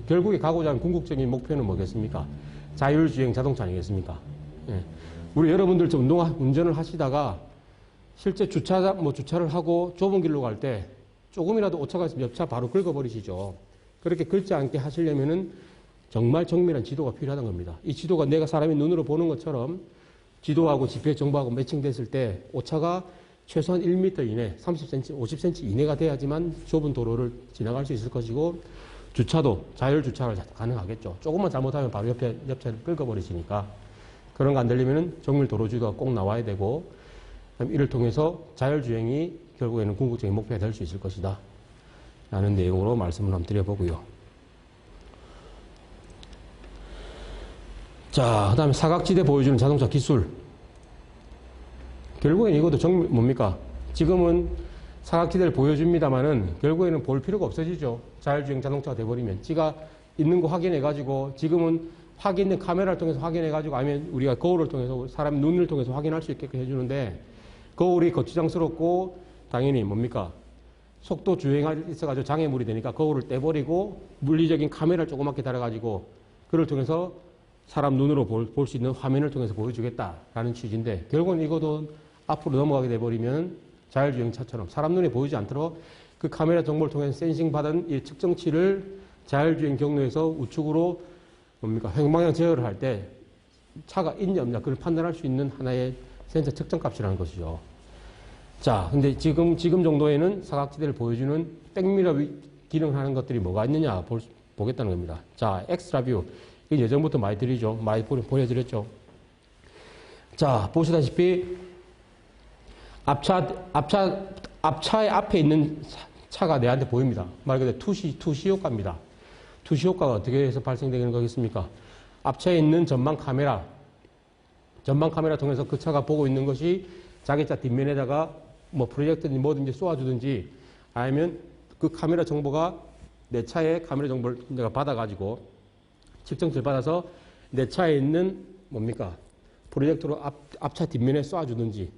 결국에 가고자 하는 궁극적인 목표는 뭐겠습니까? 자율주행 자동차 아니겠습니까? 예. 우리 여러분들 좀 운전을 하시다가 실제 주차를 하고 좁은 길로 갈 때 조금이라도 오차가 있으면 옆차 바로 긁어버리시죠. 그렇게 긁지 않게 하시려면은 정말 정밀한 지도가 필요하다는 겁니다. 이 지도가 내가 사람이 눈으로 보는 것처럼 지도하고 GPS 정보하고 매칭됐을 때 오차가 최소한 1m 이내, 30cm, 50cm 이내가 돼야지만 좁은 도로를 지나갈 수 있을 것이고 주차도 자율 주차가 가능하겠죠. 조금만 잘못하면 바로 옆차를 긁어버리시니까 그런 거 안 되려면 정밀 도로 지도가 꼭 나와야 되고 이를 통해서 자율주행이 결국에는 궁극적인 목표가 될 수 있을 것이다. 라는 내용으로 말씀을 한번 드려보고요. 자, 그 다음에 사각지대 보여주는 자동차 기술. 결국엔 이것도 뭡니까? 지금은 사각지대를 보여줍니다만은 결국에는 볼 필요가 없어지죠. 자율주행 자동차가 돼버리면. 지가 있는 거 확인해가지고 지금은 확인된 카메라를 통해서 확인해가지고 아니면 우리가 거울을 통해서 사람 눈을 통해서 확인할 수 있게끔 해주는데 거울이 거추장스럽고 당연히 뭡니까? 속도 주행할 있어가지고 장애물이 되니까 거울을 떼버리고 물리적인 카메라를 조그맣게 달아가지고 그를 통해서 사람 눈으로 볼 수 있는 화면을 통해서 보여주겠다라는 취지인데 결국은 이것도 앞으로 넘어가게 돼버리면 자율주행차처럼 사람 눈에 보이지 않도록 그 카메라 정보를 통해서 센싱 받은 이 측정치를 자율주행 경로에서 우측으로 뭡니까? 횡방향 제어를 할 때 차가 있냐 없냐 그걸 판단할 수 있는 하나의 센서 측정값이라는 것이죠. 자, 근데 지금 정도에는 사각지대를 보여주는 백미러 기능을 하는 것들이 뭐가 있느냐 보겠다는 겁니다. 자, 엑스트라뷰. 이게 예전부터 많이 드리죠. 많이 보여드렸죠. 자, 보시다시피 앞차의 앞에 있는 차가 내한테 보입니다. 말 그대로 투시 효과입니다. 투시 효과가 어떻게 해서 발생되는 거겠습니까? 앞차에 있는 전방 카메라 통해서 그 차가 보고 있는 것이 자기 차 뒷면에다가 뭐 프로젝터든지 뭐든지 쏘아주든지 아니면 그 카메라 정보가 내 차의 카메라 정보를 내가 받아가지고 측정치를 받아서 내 차에 있는 뭡니까? 프로젝터로 앞차 뒷면에 쏘아주든지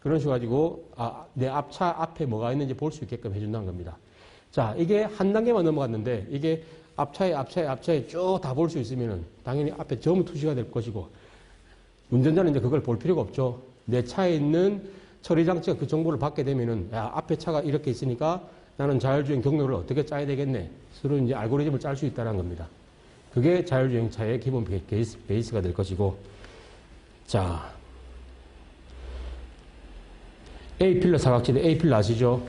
그런 식으로 가지고 내 앞차 앞에 뭐가 있는지 볼 수 있게끔 해준다는 겁니다. 자, 이게 한 단계만 넘어갔는데 이게 앞차에 쭉 다 볼 수 있으면은 당연히 앞에 전부 투시가 될 것이고 운전자는 이제 그걸 볼 필요가 없죠. 내 차에 있는 처리장치가 그 정보를 받게 되면은 앞에 차가 이렇게 있으니까 나는 자율주행 경로를 어떻게 짜야 되겠네. 서로 이제 알고리즘을 짤 수 있다는 겁니다. 그게 자율주행차의 기본 베이스가 될 것이고 자 A필러 사각지대 A필러 아시죠?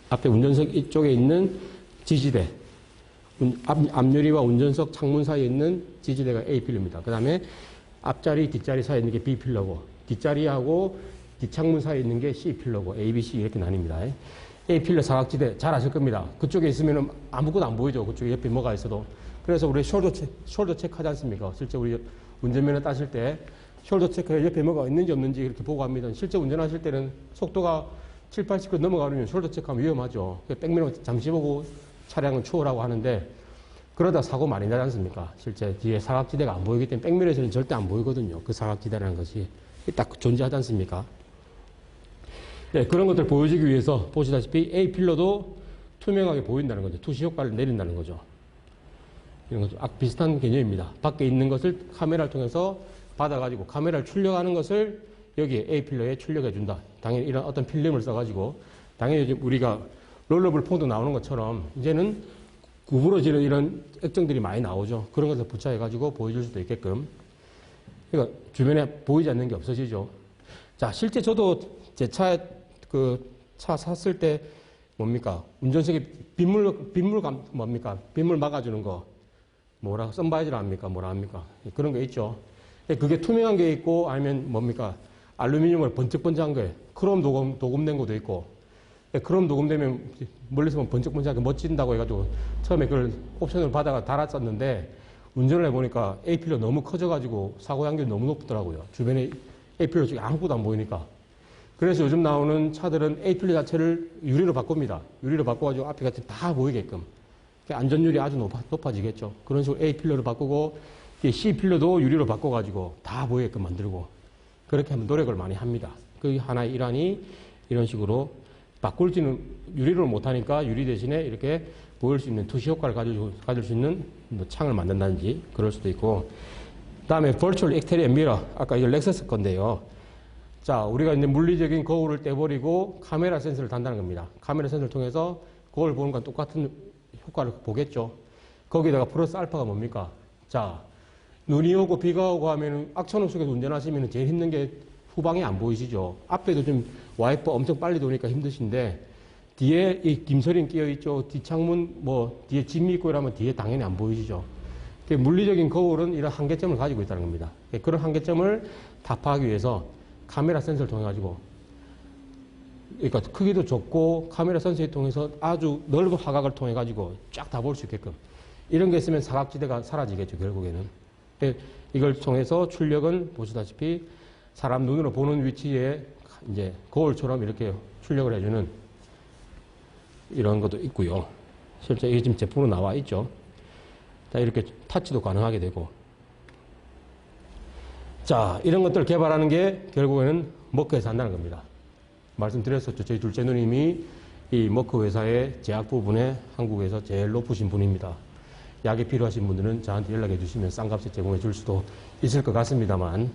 앞에 운전석 이쪽에 있는 지지대 앞유리와 운전석 창문 사이에 있는 지지대가 A필러입니다. 그 다음에 앞자리 뒷자리 사이에 있는 게 B필러고 뒷자리하고 뒷창문 사이에 있는 게 C필러고 A, B, C 이렇게 나뉩니다. A필러 사각지대 잘 아실 겁니다. 그쪽에 있으면 아무것도 안 보이죠. 그쪽에 옆에 뭐가 있어도. 그래서 우리 숄더 체크 하지 않습니까? 실제 우리 운전면허 따실 때 숄더 체크에 옆에 뭐가 있는지 없는지 이렇게 보고 합니다. 실제 운전하실 때는 속도가 7, 80km 넘어가면 숄더 체크하면 위험하죠. 백미러 잠시 보고 차량은 추월하고 하는데 그러다 사고 많이 나지 않습니까? 실제 뒤에 사각지대가 안 보이기 때문에 백미러에서는 절대 안 보이거든요. 그 사각지대라는 것이 딱 존재하지 않습니까? 네, 그런 것들 보여주기 위해서 보시다시피 A필러도 투명하게 보인다는 거죠. 투시 효과를 내린다는 거죠. 이런 거죠. 비슷한 개념입니다. 밖에 있는 것을 카메라를 통해서 받아가지고 카메라를 출력하는 것을 여기에 A필러에 출력해준다. 당연히 이런 어떤 필름을 써가지고 당연히 요즘 우리가 롤러블 폰도 나오는 것처럼 이제는 구부러지는 이런 액정들이 많이 나오죠. 그런 것을 부착해가지고 보여줄 수도 있게끔. 그러니까 주변에 보이지 않는 게 없어지죠. 자, 실제 저도 제 차에 차 샀을 때 뭡니까? 운전석에 뭡니까? 빗물 막아주는 거. 선바이저라 합니까? 뭐라 합니까? 그런 거 있죠. 그게 투명한 게 있고 아니면 뭡니까? 알루미늄으로 번쩍번쩍한 거예요. 크롬 도금된 것도 있고. 크롬 도금되면 멀리서 보면 번쩍번쩍하게 멋진다고 해가지고 처음에 그걸 옵션을 받아가 달았었는데 운전을 해보니까 A필러 너무 커져가지고 사고 확률이 너무 높더라고요. 주변에 A필러 쪽에 아무것도 안 보이니까. 그래서 요즘 나오는 차들은 A필러 자체를 유리로 바꿉니다. 유리로 바꿔가지고 앞에 같은 다 보이게끔. 안전율이 아주 높아지겠죠. 그런 식으로 A필러를 바꾸고 C필러도 유리로 바꿔가지고 다 보이게끔 만들고 그렇게 하면 노력을 많이 합니다. 그 하나의 일환이 이런 식으로 바꿀지는 유리로 못하니까 유리 대신에 이렇게 보일 수 있는 투시 효과를 가질 수 있는 창을 만든다든지 그럴 수도 있고 그 다음에 Virtual Exterior Mirror 아까 이거 렉서스 건데요. 자, 우리가 이제 물리적인 거울을 떼버리고 카메라 센서를 단다는 겁니다. 카메라 센서를 통해서 거울 보는 건 똑같은 효과를 보겠죠. 거기다가 플러스 알파가 뭡니까? 자, 눈이 오고 비가 오고 하면 악천후 속에서 운전하시면 제일 힘든 게 후방이 안 보이시죠. 앞에도 좀 와이퍼 엄청 빨리 도니까 힘드신데 뒤에 이 김서림 끼어 있죠. 뒷창문 뒤에 짐이 있고 이러면 뒤에 당연히 안 보이시죠. 물리적인 거울은 이런 한계점을 가지고 있다는 겁니다. 그런 한계점을 타파하기 위해서 카메라 센서를 통해 가지고 그러니까 크기도 좁고 카메라 센서를 통해서 아주 넓은 화각을 통해 가지고 쫙 다 볼 수 있게끔 이런 게 있으면 사각지대가 사라지겠죠. 결국에는 이걸 통해서 출력은 보시다시피 사람 눈으로 보는 위치에 이제 거울처럼 이렇게 출력을 해주는 이런 것도 있고요. 실제 이게 지금 제품으로 나와 있죠. 자, 이렇게 타치도 가능하게 되고. 자, 이런 것들을 개발하는 게 결국에는 머크에서 한다는 겁니다. 말씀드렸었죠. 저희 둘째 누님이 이 머크 회사의 제약 부분에 한국에서 제일 높으신 분입니다. 약이 필요하신 분들은 저한테 연락해 주시면 싼 값에 제공해 줄 수도 있을 것 같습니다만.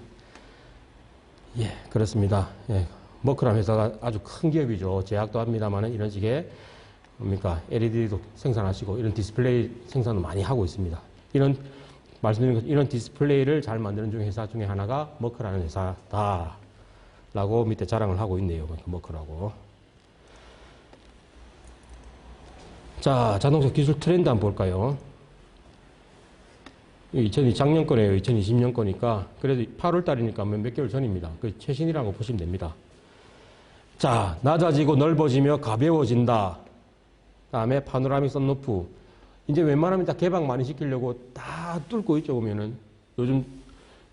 예, 그렇습니다. 예, 머크라는 회사가 아주 큰 기업이죠. 제약도 합니다만 이런 식의 뭡니까? LED도 생산하시고 이런 디스플레이 생산도 많이 하고 있습니다. 말씀드린 것 이런 디스플레이를 잘 만드는 회사 중에 하나가 머크라는 회사다. 라고 밑에 자랑을 하고 있네요. 머크라고. 자, 자동차 기술 트렌드 한번 볼까요? 작년 거네요. 2020년 거니까. 그래도 8월 달이니까 몇 개월 전입니다. 그 최신이라고 보시면 됩니다. 자, 낮아지고 넓어지며 가벼워진다. 다음에 파노라믹 썬루프. 이제 웬만하면 다 개방 많이 시키려고 다 뚫고 있죠, 보면은. 요즘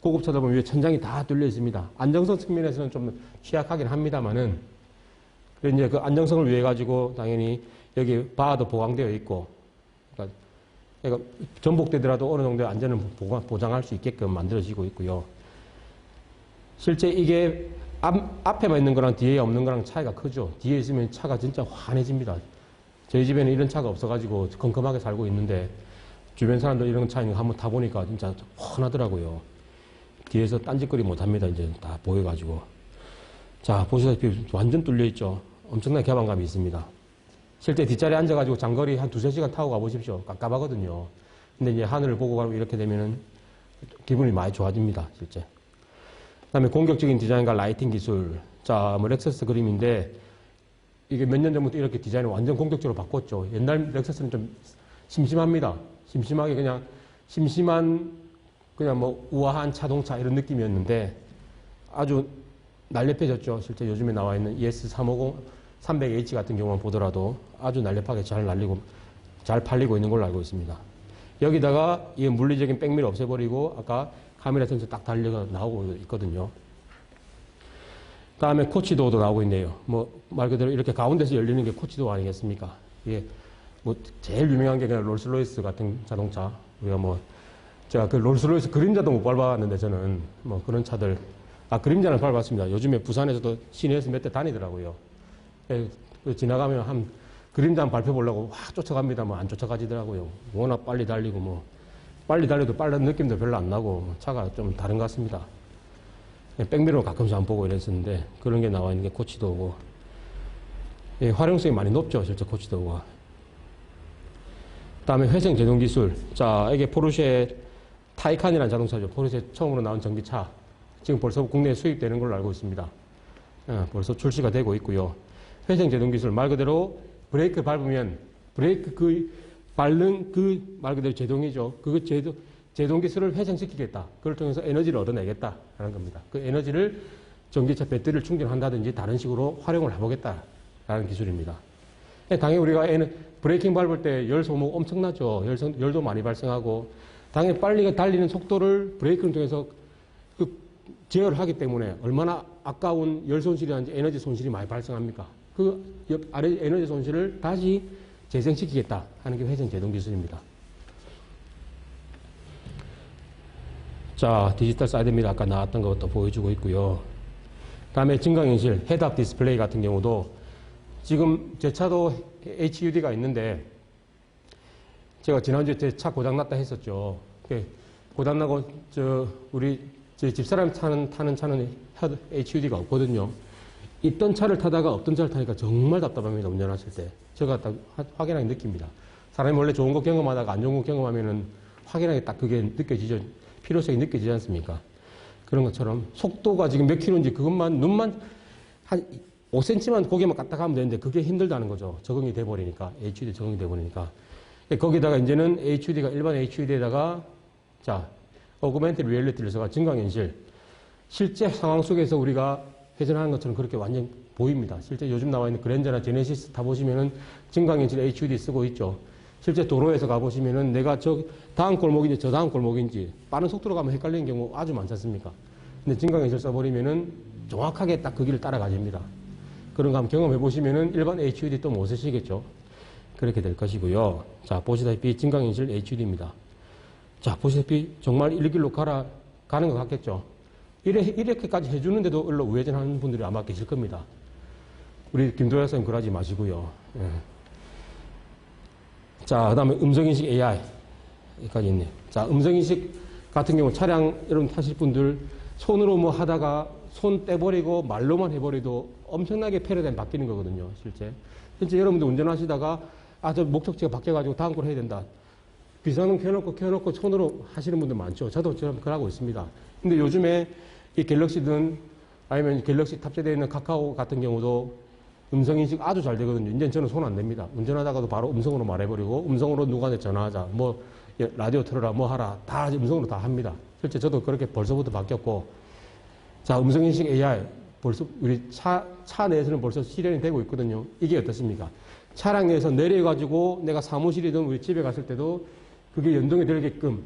고급차다 보면 위에 천장이 다 뚫려 있습니다. 안정성 측면에서는 좀 취약하긴 합니다만은. 그래서 이제 그 안정성을 위해 가지고 당연히 여기 바도 보강되어 있고. 그러니까 전복되더라도 어느 정도의 안전을 보장할 수 있게끔 만들어지고 있고요. 실제 이게 앞에만 있는 거랑 뒤에 없는 거랑 차이가 크죠. 뒤에 있으면 차가 진짜 환해집니다. 저희 집에는 이런 차가 없어가지고 컴컴하게 살고 있는데 주변 사람들 이런 차 있는 거 한번 타보니까 진짜 환하더라고요. 뒤에서 딴짓거리 못합니다. 이제 다 보여가지고. 자, 보시다시피 완전 뚫려있죠. 엄청난 개방감이 있습니다. 실제 뒷자리에 앉아가지고 장거리 한 2-3시간 타고 가보십시오. 깝깝하거든요. 근데 이제 하늘을 보고 가고 이렇게 되면은 기분이 많이 좋아집니다. 실제. 그 다음에 공격적인 디자인과 라이팅 기술. 자, 렉서스 그림인데 이게 몇 년 전부터 이렇게 디자인을 완전 공격적으로 바꿨죠. 옛날 렉서스는 좀 심심합니다. 심심하게 심심한 우아한 자동차 이런 느낌이었는데 아주 날렵해졌죠. 실제 요즘에 나와 있는 ES350 300H 같은 경우만 보더라도 아주 날렵하게 잘 팔리고 있는 걸로 알고 있습니다. 여기다가 이 물리적인 백미를 없애버리고 아까 카메라 센서 딱 달려가 나오고 있거든요. 다음에 코치도어도 나오고 있네요. 뭐 말 그대로 이렇게 가운데서 열리는 게 코치도어 아니겠습니까? 이게 뭐 제일 유명한 게 그냥 롤스로이스 같은 자동차. 우리가 뭐 제가 그 롤스로이스 그림자도 못 밟아봤는데 저는 뭐 그런 차들 그림자는 밟았습니다. 요즘에 부산에서도 시내에서 몇 대 다니더라고요. 지나가면 한 그림자 한번 밟혀보려고 확 쫓아갑니다. 뭐 안 쫓아가지더라고요. 워낙 빨리 달리고 뭐 빨리 달려도 빠른 느낌도 별로 안 나고 차가 좀 다른 것 같습니다. 백미러 가끔씩 안 보고 이랬었는데 그런 게 나와 있는 게 코치도어고 활용성이 많이 높죠. 실제 코치도어가. 다음에 회생 제동 기술. 자, 이게 포르쉐 타이칸이라는 자동차죠. 포르쉐 처음으로 나온 전기차. 지금 벌써 국내에 수입되는 걸로 알고 있습니다. 벌써 출시가 되고 있고요. 회생 제동 기술. 말 그대로 브레이크 밟으면 브레이크 밟는 말 그대로 제동이죠. 제동 기술을 회생시키겠다. 그걸 통해서 에너지를 얻어내겠다라는 겁니다. 그 에너지를 전기차 배터리를 충전한다든지 다른 식으로 활용을 해보겠다라는 기술입니다. 당연히 우리가 브레이킹 밟을 때 열 소모 엄청나죠. 열도 많이 발생하고 당연히 빨리 달리는 속도를 브레이크를 통해서 제어를 하기 때문에 얼마나 아까운 열 손실이라든지 에너지 손실이 많이 발생합니까? 아래 에너지 손실을 다시 재생시키겠다 하는 게 회생 제동 기술입니다. 자, 디지털 사이드미러 아까 나왔던 것도 보여주고 있고요. 다음에 증강현실, 헤드업 디스플레이 같은 경우도 지금 제 차도 HUD가 있는데 제가 지난주에 제 차 고장났다 했었죠. 고장나고 우리 제 집사람이 타는 차는 HUD가 없거든요. 있던 차를 타다가 없던 차를 타니까 정말 답답합니다. 운전하실 때. 제가 딱 확연하게 느낍니다. 사람이 원래 좋은 거 경험하다가 안 좋은 거 경험하면은 확연하게 딱 그게 느껴지죠. 필요성이 느껴지지 않습니까? 그런 것처럼 속도가 지금 몇 킬로인지 그것만 눈만 한 5cm만 고개만 갖다 가면 되는데 그게 힘들다는 거죠. 적응이 돼버리니까. HUD 적응이 돼버리니까. 거기다가 이제는 HUD가 일반 HUD에다가 어그멘티드 리얼리티를 써가 증강현실. 실제 상황 속에서 우리가 회전하는 것처럼 그렇게 완전 보입니다. 실제 요즘 나와 있는 그랜저나 제네시스 타보시면은 증강현실 HUD 쓰고 있죠. 실제 도로에서 가보시면은 내가 다음 골목인지 저 다음 골목인지 빠른 속도로 가면 헷갈리는 경우 아주 많지 않습니까? 근데 증강현실 써버리면은 정확하게 딱 그 길을 따라가집니다. 그런 거 한번 경험해 보시면은 일반 HUD 또 못 쓰시겠죠? 그렇게 될 것이고요. 자, 보시다시피 증강현실 HUD입니다. 자, 보시다시피 정말 이 길로 가는 것 같겠죠? 이렇게까지 해주는데도 얼로 우회전하는 분들이 아마 계실 겁니다. 우리 김도현 선생님 그러지 마시고요. 예. 자, 그 다음에 음성인식 AI. 여기까지 있네. 자, 음성인식 같은 경우 차량 여러분 타실 분들 손으로 뭐 하다가 손 떼버리고 말로만 해버려도 엄청나게 패러다임 바뀌는 거거든요. 실제 여러분들 운전하시다가 저 목적지가 바뀌어가지고 다음 걸 해야 된다. 비상등 켜놓고 손으로 하시는 분들 많죠. 저도 그러고 있습니다. 근데 요즘에 이 갤럭시든 아니면 갤럭시 탑재되어 있는 카카오 같은 경우도 음성인식 아주 잘 되거든요. 이제 저는 손 안 댑니다. 운전하다가도 바로 음성으로 말해버리고 음성으로 누구한테 전화하자. 뭐 라디오 틀어라 뭐 하라. 다 음성으로 다 합니다. 실제 저도 그렇게 벌써부터 바뀌었고 자, 음성인식 AI 벌써 우리 차 내에서는 벌써 실현이 되고 있거든요. 이게 어떻습니까? 차량 내에서 내려가지고 내가 사무실이든 우리 집에 갔을 때도 그게 연동이 되게끔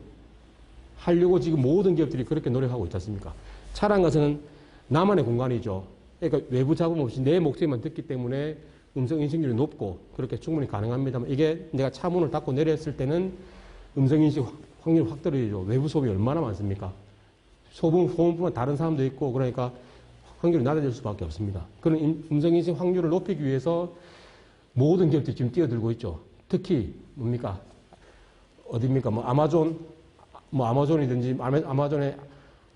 하려고 지금 모든 기업들이 그렇게 노력하고 있지 않습니까? 차량 것은 나만의 공간이죠. 그러니까 외부 잡음 없이 내 목소리만 듣기 때문에 음성 인식률이 높고 그렇게 충분히 가능합니다만 이게 내가 차 문을 닫고 내렸을 때는 음성 인식 확률이 확 떨어지죠. 외부 소음이 얼마나 많습니까? 소음뿐만 다른 사람도 있고 그러니까 확률이 낮아질 수밖에 없습니다. 그런 음성 인식 확률을 높이기 위해서 모든 기업들이 지금 뛰어들고 있죠. 특히 뭡니까? 어디입니까? 아마존이든지 아마존의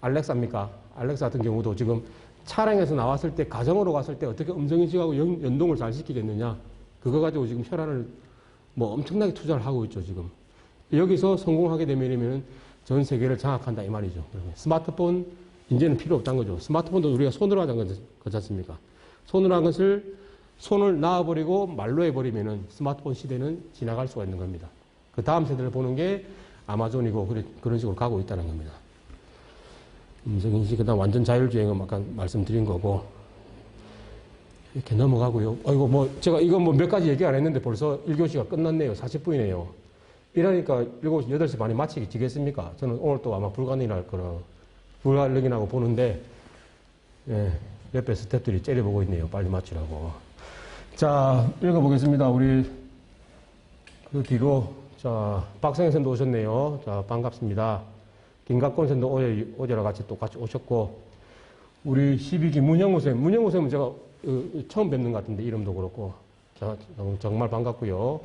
알렉사입니까? 알렉사 같은 경우도 지금 차량에서 나왔을 때 가정으로 갔을 때 어떻게 음성인식하고 연동을 잘 시키겠느냐. 그거 가지고 지금 혈안을 엄청나게 투자를 하고 있죠, 지금. 여기서 성공하게 되면 전 세계를 장악한다 이 말이죠. 스마트폰 이제는 필요 없다는 거죠. 스마트폰도 우리가 손으로 하자는 거지 않습니까? 손으로 한 것을 손을 놔버리고 말로 해버리면은 스마트폰 시대는 지나갈 수가 있는 겁니다. 그 다음 세대를 보는 게 아마존이고 그런 식으로 가고 있다는 겁니다. 음성인식, 그 다음 완전 자율주행은 아까 말씀드린 거고, 이렇게 넘어가고요. 아이고, 뭐, 제가 이거 뭐 몇 가지 얘기 안 했는데 벌써 1교시가 끝났네요. 40분이네요. 이러니까 7시, 8시 반에 마치기 지겠습니까? 저는 오늘 또 아마 불가능할 거라, 불가능이라고 보는데, 예, 옆에 스태프들이 째려보고 있네요. 빨리 마치라고. 자, 읽어보겠습니다. 우리, 그 뒤로, 자, 박성현 선생도 오셨네요. 자, 반갑습니다. 김갑권 선생도 어제랑 같이 똑같이 오셨고, 우리 12기 문영우 쌤은 제가 처음 뵙는 것 같은데, 이름도 그렇고. 자, 정말 반갑고요.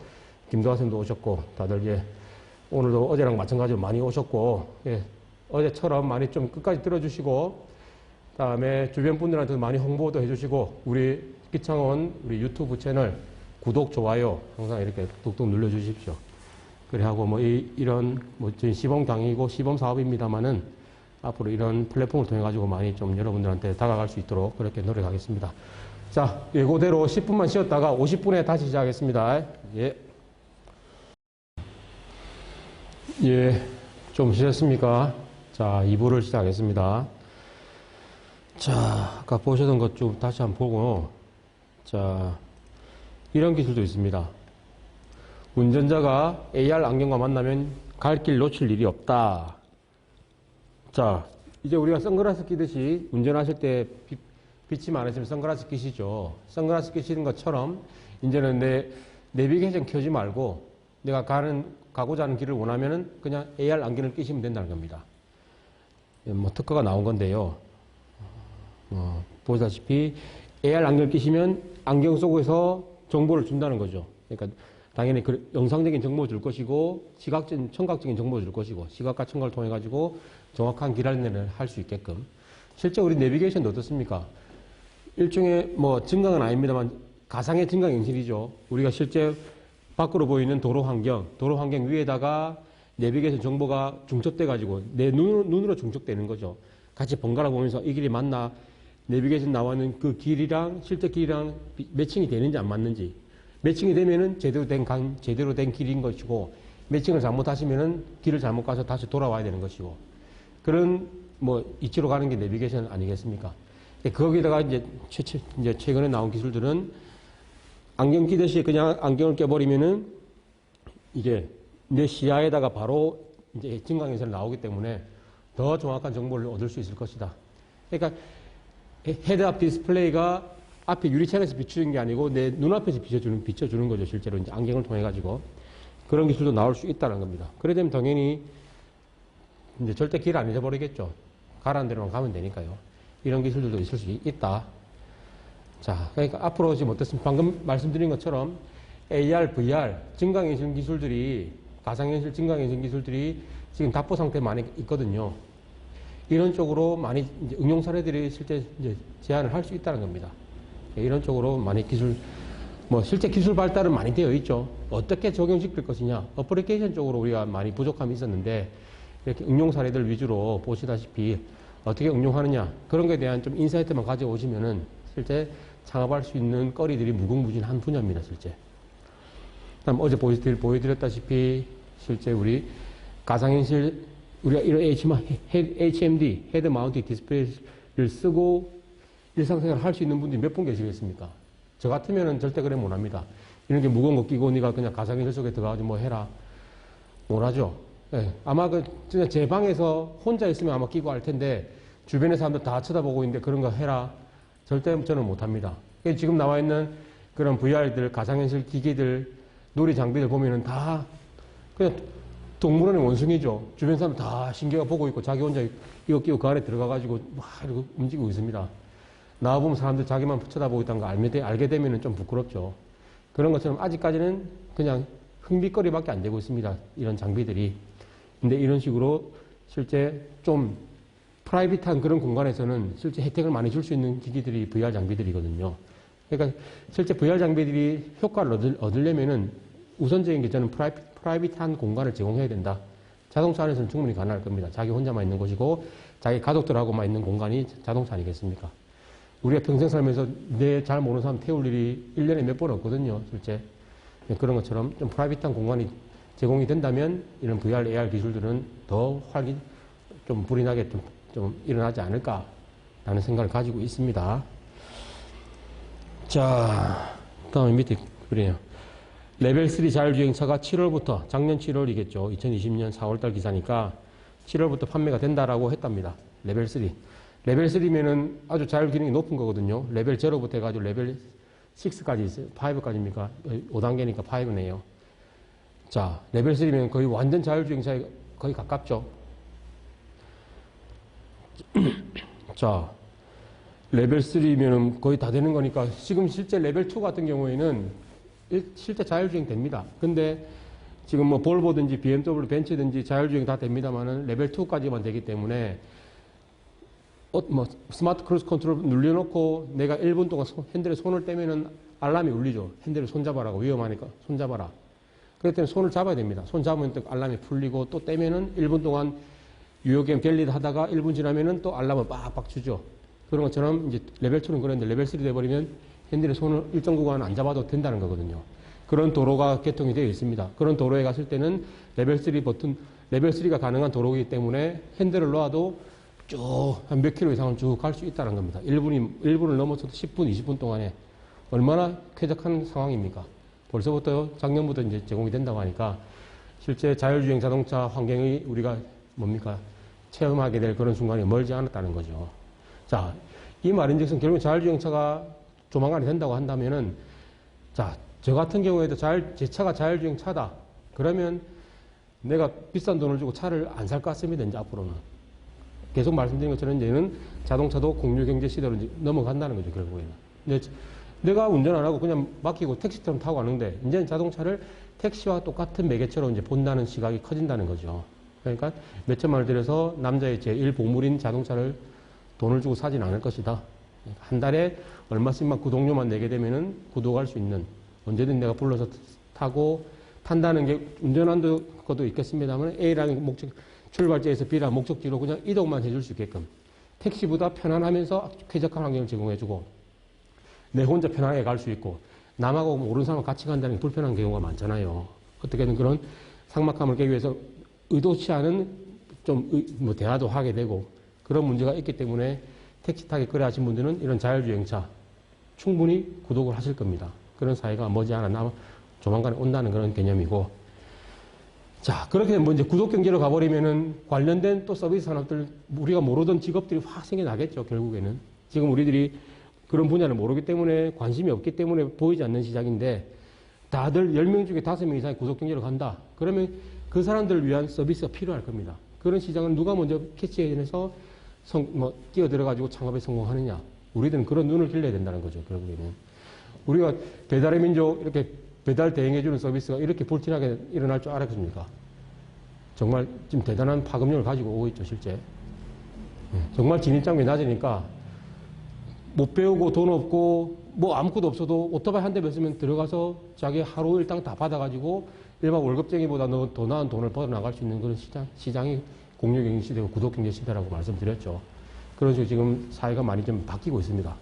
김도하 쌤도 오셨고, 다들 예, 오늘도 어제랑 마찬가지로 많이 오셨고, 예, 어제처럼 많이 좀 끝까지 들어주시고, 다음에 주변 분들한테 많이 홍보도 해주시고, 우리 기창원 우리 유튜브 채널 구독, 좋아요 항상 이렇게 뚝뚝 눌러주십시오. 그래 하고 뭐 이런 뭐 저희 시범강의고 시범 사업입니다만은 앞으로 이런 플랫폼을 통해 가지고 많이 좀 여러분들한테 다가갈 수 있도록 그렇게 노력하겠습니다. 자, 예고대로 10분만 쉬었다가 50분에 다시 시작하겠습니다. 예. 예, 좀 쉬셨습니까? 자, 2부를 시작하겠습니다. 자, 아까 보셨던 것 좀 다시 한번 보고, 자, 이런 기술도 있습니다. 운전자가 AR 안경과 만나면 갈 길 놓칠 일이 없다. 자, 이제 우리가 선글라스 끼듯이 운전하실 때 빛이 많으시면 선글라스 끼시죠. 선글라스 끼시는 것처럼 이제는 내 내비게이션 켜지 말고 내가 가고자 하는 길을 원하면은 그냥 AR 안경을 끼시면 된다는 겁니다. 뭐 특허가 나온 건데요. 보시다시피 AR 안경을 끼시면 안경 속에서 정보를 준다는 거죠. 그러니까 당연히 그 영상적인 정보를 줄 것이고 청각적인 정보를 줄 것이고 시각과 청각을 통해 가지고 정확한 길 안내를 할 수 있게끔. 실제 우리 내비게이션도 어떻습니까? 일종의 뭐 증강은 아닙니다만 가상의 증강 현실이죠. 우리가 실제 밖으로 보이는 도로 환경 위에다가 내비게이션 정보가 중첩돼 가지고 내 눈으로 중첩되는 거죠. 같이 번갈아 보면서 이 길이 맞나, 내비게이션 나와는 그 길이랑 실제 길이랑 매칭이 되는지 안 맞는지, 매칭이 되면은 제대로 된 길인 것이고, 매칭을 잘못하시면은 길을 잘못 가서 다시 돌아와야 되는 것이고, 그런 뭐 이치로 가는 게 내비게이션 아니겠습니까? 거기다가 이제 최근에 나온 기술들은 안경 끼듯이 그냥 안경을 껴버리면은 이제 내 시야에다가 바로 이제 증강현상이 나오기 때문에 더 정확한 정보를 얻을 수 있을 것이다. 그러니까 헤드업 디스플레이가 앞에 유리창에서 비추는 게 아니고 내 눈앞에서 비춰주는 거죠. 실제로 이제 안경을 통해 가지고 그런 기술도 나올 수 있다는 겁니다. 그래 되면 당연히 이제 절대 길 안 잊어버리겠죠. 가라는 대로만 가면 되니까요. 이런 기술들도 있을 수 있다. 자, 그러니까 앞으로 지금 어떻습니까? 방금 말씀드린 것처럼 AR, VR, 증강현실 기술들이, 가상현실 증강현실 기술들이 지금 답보 상태에 많이 있거든요. 이런 쪽으로 많이 이제 응용 사례들이 실제 이제 제안을 할 수 있다는 겁니다. 이런 쪽으로 많이 실제 기술 발달은 많이 되어 있죠. 어떻게 적용시킬 것이냐. 어플리케이션 쪽으로 우리가 많이 부족함이 있었는데, 이렇게 응용 사례들 위주로 보시다시피 어떻게 응용하느냐. 그런 것에 대한 좀 인사이트만 가져오시면은 실제 창업할 수 있는 거리들이 무궁무진한 분야입니다, 실제. 그다음 어제 보여드렸다시피 실제 우리 가상현실, 우리가 이런 HMD, 헤드 마운트 디스플레이를 쓰고 일상생활을 할 수 있는 분들이 몇 분 계시겠습니까? 저 같으면은 절대 그래 못 합니다. 이런 게 무거운 거 끼고 니가 그냥 가상현실 속에 들어가서 뭐 해라. 못 하죠. 네, 아마 진짜 제 방에서 혼자 있으면 아마 끼고 할 텐데, 주변의 사람들 다 쳐다보고 있는데 그런 거 해라. 절대 저는 못 합니다. 지금 나와 있는 그런 VR들, 가상현실 기기들, 놀이 장비들 보면은 다 그냥 동물원의 원숭이죠. 주변 사람 다 신기하게 보고 있고 자기 혼자 이거 끼고 그 안에 들어가가지고 막 이러고 움직이고 있습니다. 나와보면 사람들 자기만 쳐다보고 있다는 거 알게 되면 좀 부끄럽죠. 그런 것처럼 아직까지는 그냥 흥미거리밖에 안 되고 있습니다. 이런 장비들이. 근데 이런 식으로 실제 좀 프라이빗한 그런 공간에서는 실제 혜택을 많이 줄 수 있는 기기들이 VR 장비들이거든요. 그러니까 실제 VR 장비들이 효과를 얻으려면은 우선적인 게 저는 프라이빗한 공간을 제공해야 된다. 자동차 안에서는 충분히 가능할 겁니다. 자기 혼자만 있는 곳이고 자기 가족들하고만 있는 공간이 자동차 아니겠습니까? 우리가 평생 살면서 내 잘 모르는 사람 태울 일이 1년에 몇 번 없거든요. 실제. 그런 것처럼 좀 프라이빗한 공간이 제공이 된다면 이런 VR, AR 기술들은 더 좀 불이 나게 좀 일어나지 않을까라는 생각을 가지고 있습니다. 자, 다음에 밑에 그래요. 레벨 3 자율주행차가 7월부터, 작년 7월이겠죠. 2020년 4월달 기사니까 7월부터 판매가 된다라고 했답니다. 레벨 3. 레벨 3면은 아주 자율 기능이 높은 거거든요. 레벨 0부터 해가지고 레벨 6까지 있어요. 5까지입니까? 5단계니까 5네요. 자, 레벨 3면 거의 완전 자율주행차에 거의 가깝죠. 자, 레벨 3면은 거의 다 되는 거니까 지금 실제 레벨 2 같은 경우에는 실제 자율주행 됩니다. 근데 지금 뭐 볼보든지 BMW, 벤츠든지 자율주행 다 됩니다만은 레벨 2까지만 되기 때문에 뭐 스마트 크루즈 컨트롤 눌려놓고 내가 1분 동안 핸들에 손을 떼면은 알람이 울리죠. 핸들을 손잡아라고, 위험하니까 손잡아라. 그렇기 때문에 손을 잡아야 됩니다. 손 잡으면 또 알람이 풀리고 또 떼면은 1분 동안 유효게임 갤리드 하다가 1분 지나면은 또 알람을 빡빡 주죠. 그런 것처럼 이제 레벨 2는 그런데 레벨 3 돼버리면 핸들에 손을 일정 구간 안 잡아도 된다는 거거든요. 그런 도로가 개통이 되어 있습니다. 그런 도로에 갔을 때는 레벨 3 버튼, 레벨 3가 가능한 도로이기 때문에 핸들을 놓아도 쭉 한 몇 킬로 이상을 쭉 갈 수 있다는 겁니다. 1분을 넘어서도 10분, 20분 동안에 얼마나 쾌적한 상황입니까? 벌써부터 작년부터 이제 제공이 된다고 하니까 실제 자율주행 자동차 환경이 우리가 뭡니까? 체험하게 될 그런 순간이 멀지 않았다는 거죠. 자, 이 말인즉슨 결국 자율주행차가 조만간에 된다고 한다면은, 자, 저 같은 경우에도 제 차가 자율주행차다. 그러면 내가 비싼 돈을 주고 차를 안 살 것 같습니다, 이제 앞으로는. 계속 말씀드린 것처럼 이제는 자동차도 공유경제 시대로 이제 넘어간다는 거죠, 결국에는. 근데 내가 운전 안 하고 그냥 맡기고 택시처럼 타고 가는데, 이제는 자동차를 택시와 똑같은 매개체로 이제 본다는 시각이 커진다는 거죠. 그러니까 몇 천만을 들여서 남자의 제1 보물인 자동차를 돈을 주고 사진 않을 것이다. 한 달에 얼마씩만 구독료만 내게 되면은 구독할 수 있는, 언제든 내가 불러서 타고 탄다는 게 운전하는 것도 있겠습니다만 A라는 목적, 출발지에서 B라는 목적지로 그냥 이동만 해줄 수 있게끔 택시보다 편안하면서 쾌적한 환경을 제공해주고 내 혼자 편하게 갈 수 있고 남하고 모르는 사람과 같이 간다는 게 불편한 경우가 많잖아요. 어떻게든 그런 삭막함을 깨기 위해서 의도치 않은 뭐 대화도 하게 되고 그런 문제가 있기 때문에 택시 타기 그래 하신 분들은 이런 자율주행차 충분히 구독을 하실 겁니다. 그런 사회가 머지않아 조만간에 온다는 그런 개념이고. 자, 그렇게 뭐 이제 구독 경제로 가버리면은 관련된 또 서비스 산업들, 우리가 모르던 직업들이 확 생겨나겠죠, 결국에는. 지금 우리들이 그런 분야를 모르기 때문에 관심이 없기 때문에 보이지 않는 시장인데 다들 10명 중에 5명 이상이 구독 경제로 간다. 그러면 그 사람들을 위한 서비스가 필요할 겁니다. 그런 시장은 누가 먼저 캐치해내서 끼어들어가지고 창업에 성공하느냐. 우리들은 그런 눈을 길러야 된다는 거죠, 결국에는. 우리가 배달의 민족 이렇게 배달 대행해주는 서비스가 이렇게 불티나게 일어날 줄 알았습니까? 정말 지금 대단한 파급력을 가지고 오고 있죠, 실제. 정말 진입장벽이 낮으니까 못 배우고 돈 없고 뭐 아무것도 없어도 오토바이 한 대 뺐으면 들어가서 자기 하루 일당 다 받아가지고 일반 월급쟁이보다 더 나은 돈을 벌어나갈 수 있는 그런 시장이 공유경제 시대고 구독경제 시대라고 말씀드렸죠. 그런 식으로 지금 사회가 많이 좀 바뀌고 있습니다.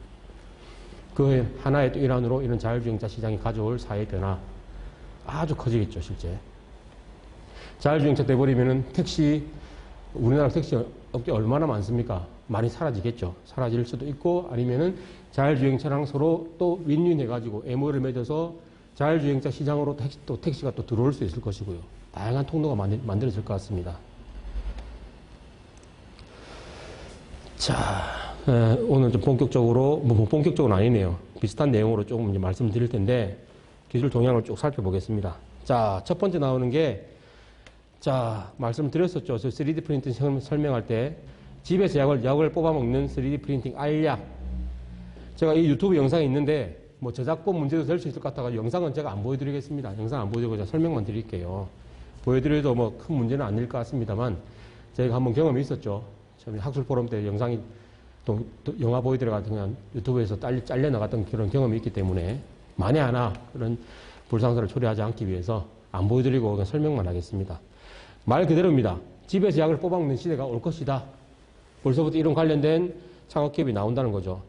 그 하나의 또 일환으로 이런 자율주행차 시장이 가져올 사회 변화 아주 커지겠죠, 실제. 자율주행차 돼버리면은 우리나라 택시 업계 얼마나 많습니까? 많이 사라지겠죠. 사라질 수도 있고 아니면은 자율주행차랑 서로 또 윈윈해가지고 MOU를 맺어서 자율주행차 시장으로 택시가 또 들어올 수 있을 것이고요. 다양한 통로가 만들어질 것 같습니다. 자, 오늘 좀 본격적으로, 본격적으로는 아니네요. 비슷한 내용으로 조금 이제 말씀을 드릴 텐데, 기술 동향을 쭉 살펴보겠습니다. 자, 첫 번째 나오는 게, 자, 말씀드렸었죠. 저 3D 프린팅 설명할 때, 집에서 약을 뽑아먹는 3D 프린팅 알약. 제가 이 유튜브 영상이 있는데, 뭐 저작권 문제도 될 수 있을 것 같아서 영상은 제가 안 보여드리겠습니다. 영상 안 보여드리고 제가 설명만 드릴게요. 보여드려도 뭐 큰 문제는 아닐 것 같습니다만, 저희가 한번 경험이 있었죠. 학술 포럼 때 영상이 또 영화 보여드려 그냥 유튜브에서 잘려 나갔던 그런 경험이 있기 때문에 만에 하나 그런 불상사를 초래하지 않기 위해서 안 보여드리고 그냥 설명만 하겠습니다. 말 그대로입니다. 집에서 약을 뽑아먹는 시대가 올 것이다. 벌써부터 이런 관련된 창업기업이 나온다는 거죠.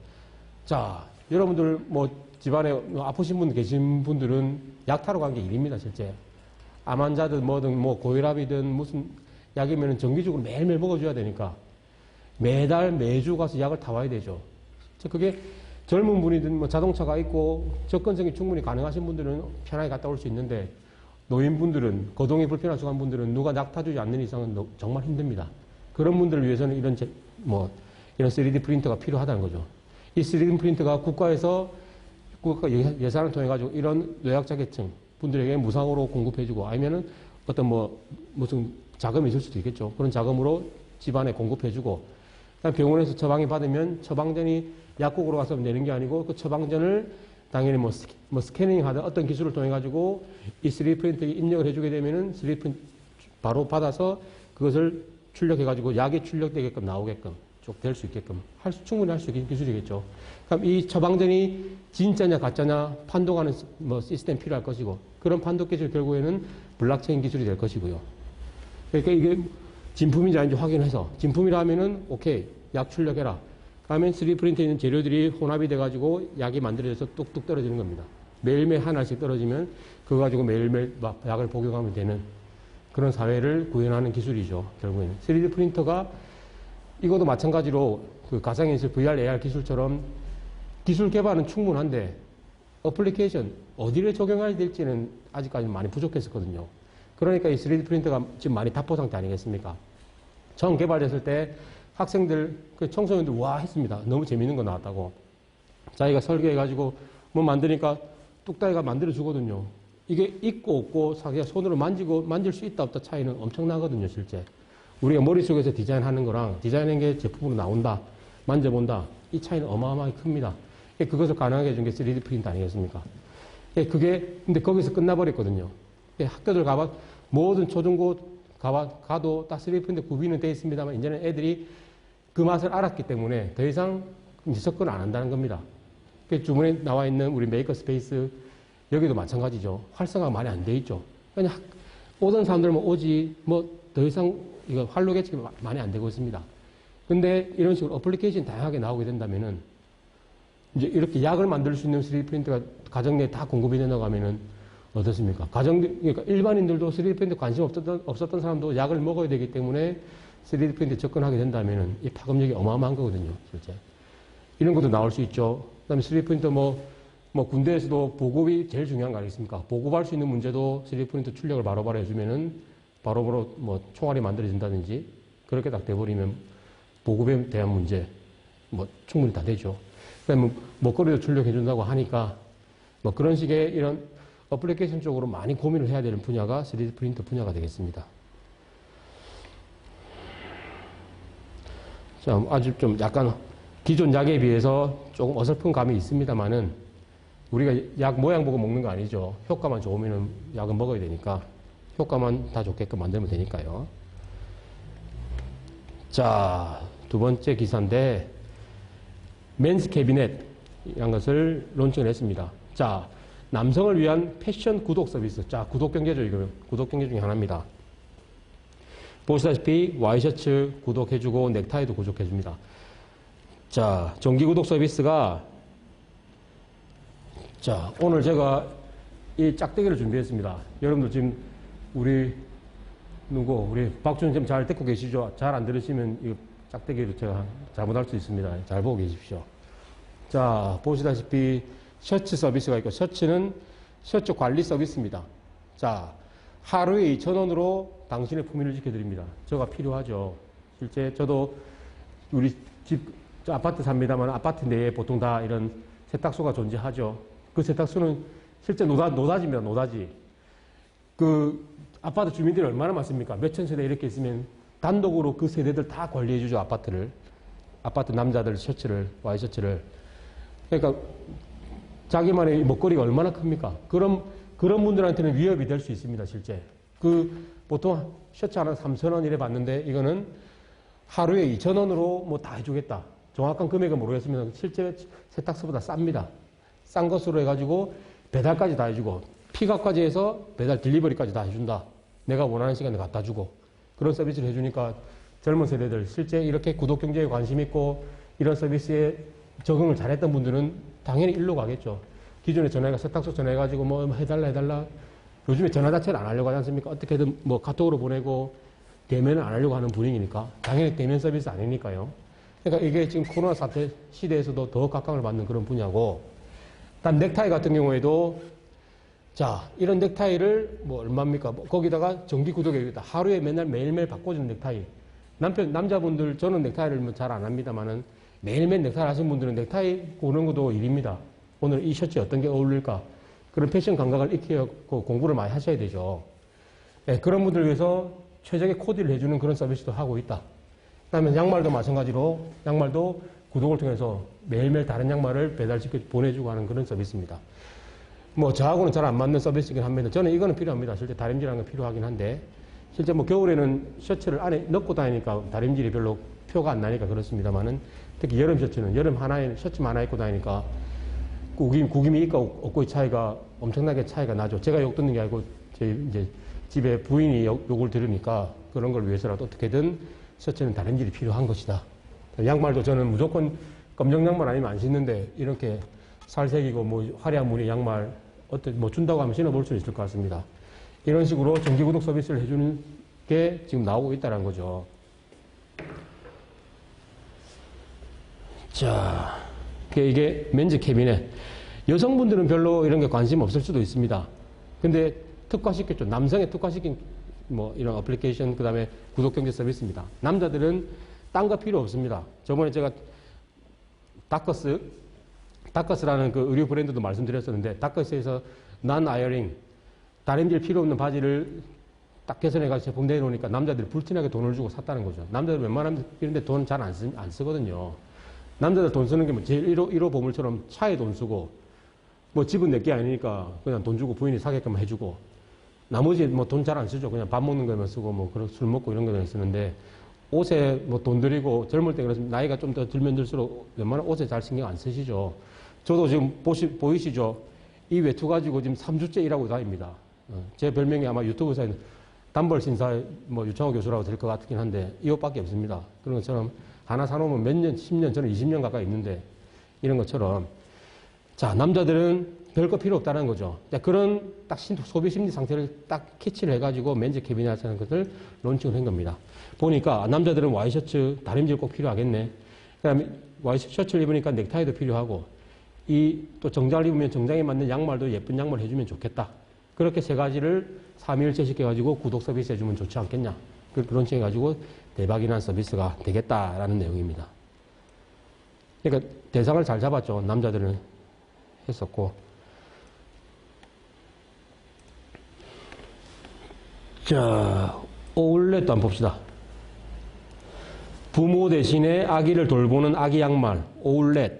자, 여러분들 뭐 집안에 아프신 분 계신 분들은 약 타러 간 게 일입니다, 실제. 암 환자든 뭐든 뭐 고혈압이든 무슨 약이면 정기적으로 매일매일 먹어줘야 되니까 매달 매주 가서 약을 타와야 되죠. 그게 젊은 분이든 뭐 자동차가 있고 접근성이 충분히 가능하신 분들은 편하게 갔다 올 수 있는데 노인분들은 거동이 불편하신 분들은 누가 낙타주지 않는 이상은 정말 힘듭니다. 그런 분들을 위해서는 이런 이런 3D 프린터가 필요하다는 거죠. 이 3D 프린터가 국가 예산을 통해 가지고 이런 노약자 계층 분들에게 무상으로 공급해주고 아니면은 어떤 무슨 자금이 있을 수도 있겠죠. 그런 자금으로 집안에 공급해주고 병원에서 처방이 받으면 처방전이 약국으로 가서 내는 게 아니고 그 처방전을 당연히 스캐닝 하든 어떤 기술을 통해 가지고 이 3D 프린터에 입력을 해주게 되면은 3D 프린터 바로 받아서 그것을 출력해 가지고 약이 출력되게끔 나오게끔 쭉 될 수 있게끔 충분히 할 수 있는 기술이겠죠. 그럼 이 처방전이 진짜냐 가짜냐 판독하는 시스템이 필요할 것이고 그런 판독 기술 결국에는 블록체인 기술이 될 것이고요. 그러니까 이게 진품인지 아닌지 확인해서 진품이라면은 오케이 약 출력해라. 그러면 3D 프린터에 있는 재료들이 혼합이 돼가지고 약이 만들어져서 뚝뚝 떨어지는 겁니다. 매일매일 하나씩 떨어지면 그거 가지고 매일매일 약을 복용하면 되는 그런 사회를 구현하는 기술이죠. 결국에는 3D 프린터가 이것도 마찬가지로 그 가상현실 VR, AR 기술처럼 기술 개발은 충분한데 어플리케이션 어디를 적용해야 될지는 아직까지 많이 부족했었거든요. 그러니까 이 3D 프린터가 지금 많이 답보 상태 아니겠습니까? 처음 개발됐을 때 학생들, 청소년들 와 했습니다. 너무 재밌는 거 나왔다고. 자기가 설계해가지고 만드니까 뚝딱이가 만들어주거든요. 이게 있고 없고 자기가 손으로 만질 수 있다 없다 차이는 엄청나거든요, 실제. 우리가 머릿속에서 디자인하는 거랑 디자인한 게 제품으로 나온다, 만져본다, 이 차이는 어마어마하게 큽니다. 그것을 가능하게 해준 게 3D 프린터 아니겠습니까? 근데 거기서 끝나버렸거든요. 학교들 모든 초중고 가도 딱 3D 프린터 구비는 되어 있습니다만, 이제는 애들이 그 맛을 알았기 때문에 더 이상 접근 안 한다는 겁니다. 주변에 나와 있는 우리 메이커 스페이스, 여기도 마찬가지죠. 활성화가 많이 안 돼 있죠. 그냥 오던 사람들만 오지, 더 이상 이거 활로 개척이 많이 안 되고 있습니다. 근데 이런 식으로 어플리케이션이 다양하게 나오게 된다면은, 이제 이렇게 약을 만들 수 있는 3D 프린터가 가정 내에 다 공급이 된다고 하면은, 어떻습니까? 그러니까 일반인들도 3D 프린터 관심 없었던 사람도 약을 먹어야 되기 때문에 3D 프린터에 접근하게 된다면은 이 파급력이 어마어마한 거거든요, 실제. 이런 것도 나올 수 있죠. 그 다음에 3D 프린터 군대에서도 보급이 제일 중요한 거 아니겠습니까? 보급할 수 있는 문제도 3D 프린터 출력을 바로바로 해주면은 바로바로 총알이 만들어진다든지 그렇게 딱 돼버리면 보급에 대한 문제 충분히 다 되죠. 그 다음에 먹거리도 출력해준다고 하니까 그런 식의 이런 어플리케이션 쪽으로 많이 고민을 해야 되는 분야가 3D 프린터 분야가 되겠습니다. 자, 아주 좀 약간 기존 약에 비해서 조금 어설픈 감이 있습니다만은 우리가 약 모양 보고 먹는 거 아니죠. 효과만 좋으면 약은 먹어야 되니까 효과만 다 좋게끔 만들면 되니까요. 자, 두 번째 기사인데 맨스 캐비넷이라는 것을 론칭을 했습니다. 자, 남성을 위한 패션 구독 서비스. 자, 구독 경제죠, 이거. 구독 경제 중에 하나입니다. 보시다시피 와이셔츠 구독해주고 넥타이도 구독해줍니다. 자, 정기 구독 서비스가 자, 오늘 제가 이 짝대기를 준비했습니다. 여러분들 지금 우리 박준님 지금 잘 듣고 계시죠? 잘 안 들으시면 이 짝대기를 제가 잘못할 수 있습니다. 잘 보고 계십시오. 자, 보시다시피 셔츠 서비스가 있고, 셔츠는 셔츠 관리 서비스입니다. 자, 하루에 2,000원으로 당신의 품위를 지켜드립니다. 저가 필요하죠. 실제 저도 우리 저 아파트 삽니다만 아파트 내에 보통 다 이런 세탁소가 존재하죠. 그 세탁소는 실제 노다지입니다. 노다지. 그 아파트 주민들이 얼마나 많습니까? 몇천 세대 이렇게 있으면 단독으로 그 세대들 다 관리해주죠. 아파트 남자들 셔츠를, 와이셔츠를. 그러니까 자기만의 먹거리가 얼마나 큽니까? 그런 분들한테는 위협이 될 수 있습니다, 실제. 보통 셔츠 하나 3,000원 이래 받는데, 이거는 하루에 2,000원으로 다 해주겠다. 정확한 금액은 모르겠으면 실제 세탁소보다 쌉니다. 싼 것으로 해가지고 배달까지 다 해주고, 픽업까지 해서 배달 딜리버리까지 다 해준다. 내가 원하는 시간에 갖다 주고. 그런 서비스를 해주니까 젊은 세대들, 실제 이렇게 구독 경제에 관심 있고, 이런 서비스에 적응을 잘했던 분들은 당연히 일로 가겠죠. 기존에 세탁소 전화해가지고 해달라. 요즘에 전화 자체를 안 하려고 하지 않습니까? 어떻게든 카톡으로 보내고 대면을 안 하려고 하는 분위기니까. 당연히 대면 서비스 아니니까요. 그러니까 이게 지금 코로나 사태 시대에서도 더 각광을 받는 그런 분야고, 단 넥타이 같은 경우에도 자, 이런 넥타이를 뭐 얼마입니까? 뭐 거기다가 정기 구독해야겠다. 하루에 맨날 매일매일 바꿔주는 넥타이. 남자분들, 저는 넥타이를 잘 안 합니다만은 매일매일 넥타이 하시는 분들은 넥타이 고르는 것도 일입니다. 오늘 이 셔츠에 어떤 게 어울릴까? 그런 패션 감각을 익히고 공부를 많이 하셔야 되죠. 네, 그런 분들을 위해서 최적의 코디를 해주는 그런 서비스도 하고 있다. 그 다음에 양말도 마찬가지로 양말도 구독을 통해서 매일매일 다른 양말을 배달시켜 보내주고 하는 그런 서비스입니다. 뭐 저하고는 잘 안 맞는 서비스이긴 합니다. 저는 이거는 필요합니다. 실제 다림질하는 게 필요하긴 한데, 실제 뭐 겨울에는 셔츠를 안에 넣고 다니니까 다림질이 별로 표가 안 나니까 그렇습니다만은, 특히 여름 셔츠는 여름 하나에 셔츠만 하나 입고 다니니까 구김이 있고 없고의 차이가 엄청나게 차이가 나죠. 제가 욕 듣는 게 아니고 제 이제 집에 부인이 욕을 들으니까 그런 걸 위해서라도 어떻게든 셔츠는 다림질이 필요한 것이다. 양말도 저는 무조건 검정 양말 아니면 안 신는데, 이렇게 살색이고 뭐 화려한 무늬 양말 뭐 준다고 하면 신어볼 수 있을 것 같습니다. 이런 식으로 정기구독 서비스를 해주는 게 지금 나오고 있다는 거죠. 자, 이게 맨즈 캐비넷. 여성분들은 별로 이런 게 관심 없을 수도 있습니다. 근데 특화시켰죠. 남성에 특화시킨 뭐 이런 어플리케이션, 그 다음에 구독 경제 서비스입니다. 남자들은 딴 거 필요 없습니다. 저번에 제가 다커스라는 그 의류 브랜드도 말씀드렸었는데, 다커스에서 난 아이어링, 다림질 필요 없는 바지를 딱 개선해가지고 제품 내놓으니까 남자들이 불티나게 돈을 주고 샀다는 거죠. 남자들 웬만하면 이런데 돈 잘 안 쓰거든요. 남자들 돈 쓰는 게 뭐 제일 1호 보물처럼 차에 돈 쓰고, 뭐 집은 내게 아니니까 그냥 돈 주고 부인이 사게끔 해주고, 나머지 뭐 돈 잘 안 쓰죠. 그냥 밥 먹는 거만 쓰고, 뭐 술 먹고 이런 거만 쓰는데, 옷에 뭐 돈 들이고, 젊을 때 그래서 나이가 좀 더 들면 들수록 웬만한 옷에 잘 신경 안 쓰시죠. 저도 지금 보이시죠? 이 외투 가지고 지금 3주째 일하고 다닙니다. 제 별명이 아마 유튜브에서는 단벌 신사 뭐 유창호 교수라고 될 것 같긴 한데, 이 옷밖에 없습니다. 그런 것처럼 하나 사놓으면 몇 년, 10년, 저는 20년 가까이 있는데, 이런 것처럼. 자, 남자들은 별거 필요 없다는 거죠. 자, 그런 딱 소비 심리 상태를 딱 캐치를 해가지고 맨즈 캐비넷이라는 것을 론칭을 한 겁니다. 보니까 남자들은 와이셔츠, 다림질 꼭 필요하겠네. 그 다음에 와이셔츠를 입으니까 넥타이도 필요하고, 또 정장을 입으면 정장에 맞는 양말도 예쁜 양말 해주면 좋겠다. 그렇게 세 가지를 삼위일체시켜가지고 구독 서비스 해주면 좋지 않겠냐. 그렇게 론칭해가지고 대박이 난 서비스가 되겠다라는 내용입니다. 그러니까 대상을 잘 잡았죠. 남자들은 했었고. 자, 오울렛도 한번 봅시다. 부모 대신에 아기를 돌보는 아기 양말, 오울렛.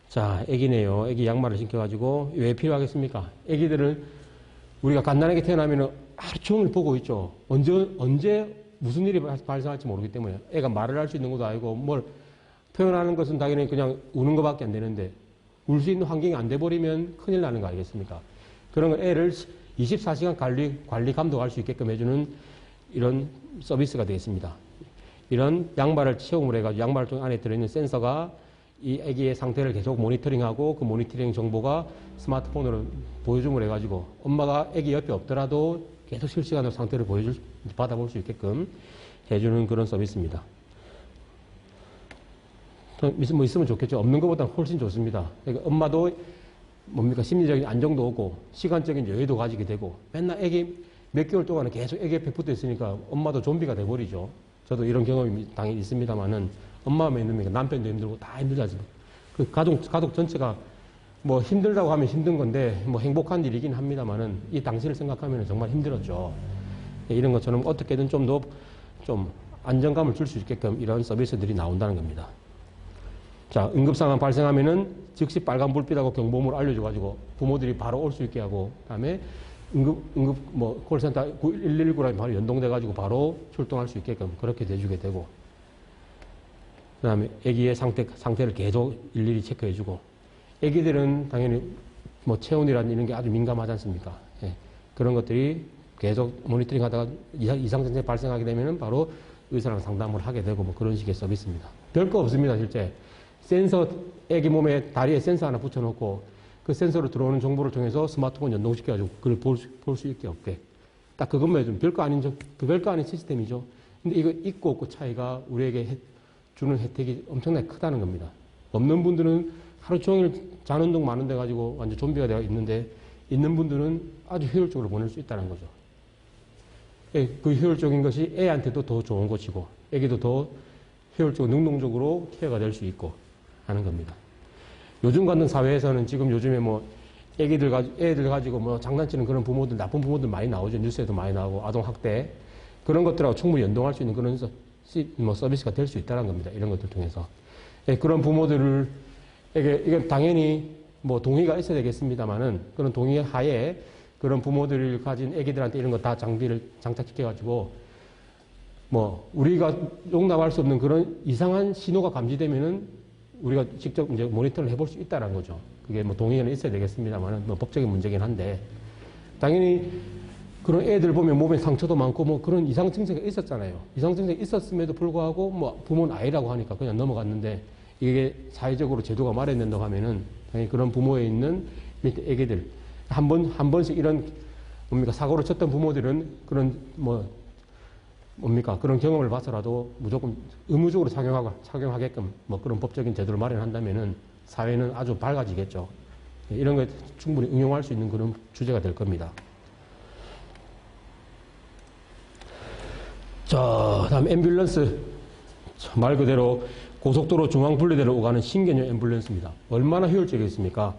자, 아기네요. 아기 양말을 신겨가지고 왜 필요하겠습니까? 아기들은 우리가 갓난아기 태어나면 하루 종일 보고 있죠. 언제 무슨 일이 발생할지 모르기 때문에. 애가 말을 할 수 있는 것도 아니고, 뭘 표현하는 것은 당연히 그냥 우는 것밖에 안 되는데, 울 수 있는 환경이 안 돼버리면 큰일 나는 거 아니겠습니까? 그런 걸 애를 24시간 관리 감독할 수 있게끔 해주는 이런 서비스가 되겠습니다. 이런 양말을 채용을 해가지고 양말 안에 들어있는 센서가 이 아기의 상태를 계속 모니터링하고, 그 모니터링 정보가 스마트폰으로 보여줌을 해가지고 엄마가 아기 옆에 없더라도 계속 실시간으로 상태를 받아볼 수 있게끔 해주는 그런 서비스입니다. 뭐 있으면 좋겠죠. 없는 것보다 훨씬 좋습니다. 그러니까 엄마도 뭡니까, 심리적인 안정도 오고 시간적인 여유도 가지게 되고, 맨날 아기 몇 개월 동안은 계속 아기 옆에 붙어 있으니까 엄마도 좀비가 돼버리죠. 저도 이런 경험이 당연히 있습니다만은, 엄마만 힘듭니까? 남편도 힘들고 다 힘들지 않습니까? 그 가족 전체가 뭐 힘들다고 하면 힘든 건데, 뭐 행복한 일이긴 합니다만은, 이 당시를 생각하면 정말 힘들었죠. 이런 것처럼 어떻게든 좀 더 좀 안정감을 줄 수 있게끔 이런 서비스들이 나온다는 겁니다. 자, 응급상황 발생하면은 즉시 빨간 불빛하고 경보음을 알려줘가지고 부모들이 바로 올 수 있게 하고, 그 다음에 뭐 콜센터 119랑 바로 연동돼가지고 바로 출동할 수 있게끔 그렇게 돼주게 되고, 그 다음에 아기의 상태를 계속 일일이 체크해주고, 아기들은 당연히 뭐 체온이라는 이런 게 아주 민감하지 않습니까? 예. 그런 것들이 계속 모니터링 하다가 이상 증상이 발생하게 되면은 바로 의사랑 상담을 하게 되고, 뭐 그런 식의 서비스입니다. 별거 없습니다, 실제. 센서, 아기 몸에 다리에 센서 하나 붙여놓고 그 센서로 들어오는 정보를 통해서 스마트폰 연동시켜가지고 그걸 볼 수 있게 없게. 딱 그것만 해주면 별거 아닌 시스템이죠. 근데 이거 있고 없고 차이가 우리에게 주는 혜택이 엄청나게 크다는 겁니다. 없는 분들은 하루 종일 자는 동 마는 데 가지고 완전 좀비가 되어 있는데 있는 분들은 아주 효율적으로 보낼 수 있다는 거죠. 그 효율적인 것이 애한테도 더 좋은 것이고 애기도 더 효율적으로 능동적으로 케어가 될 수 있고 하는 겁니다. 요즘 같은 사회에서는 지금 요즘에 뭐 애들 가지고 뭐 장난치는 그런 부모들, 나쁜 부모들 많이 나오죠. 뉴스에도 많이 나오고 아동학대 그런 것들하고 충분히 연동할 수 있는 그런 서비스가 될 수 있다는 겁니다. 이런 것들 통해서. 그런 부모들을 이게 당연히 뭐 동의가 있어야 되겠습니다만은 그런 동의 하에 그런 부모들을 가진 애기들한테 이런 거 다 장비를 장착시켜가지고 뭐 우리가 용납할 수 없는 그런 이상한 신호가 감지되면은 우리가 직접 이제 모니터를 해볼 수 있다는 거죠. 그게 뭐 동의는 있어야 되겠습니다만은 뭐 법적인 문제긴 한데 당연히 그런 애들 보면 몸에 상처도 많고 뭐 그런 이상 증세가 있었잖아요. 이상 증세가 있었음에도 불구하고 뭐 부모는 아이라고 하니까 그냥 넘어갔는데 이게 사회적으로 제도가 마련된다고 하면은 당연히 그런 부모에 있는 밑에 애기들 한 번씩 이런 사고를 쳤던 부모들은 그런 그런 경험을 봐서라도 무조건 의무적으로 착용하게끔 뭐 그런 법적인 제도를 마련한다면은 사회는 아주 밝아지겠죠. 이런 거 충분히 응용할 수 있는 그런 주제가 될 겁니다. 자, 다음 앰뷸런스. 말 그대로 고속도로 중앙분리대로 오가는 신개념 앰뷸런스입니다. 얼마나 효율적이겠습니까?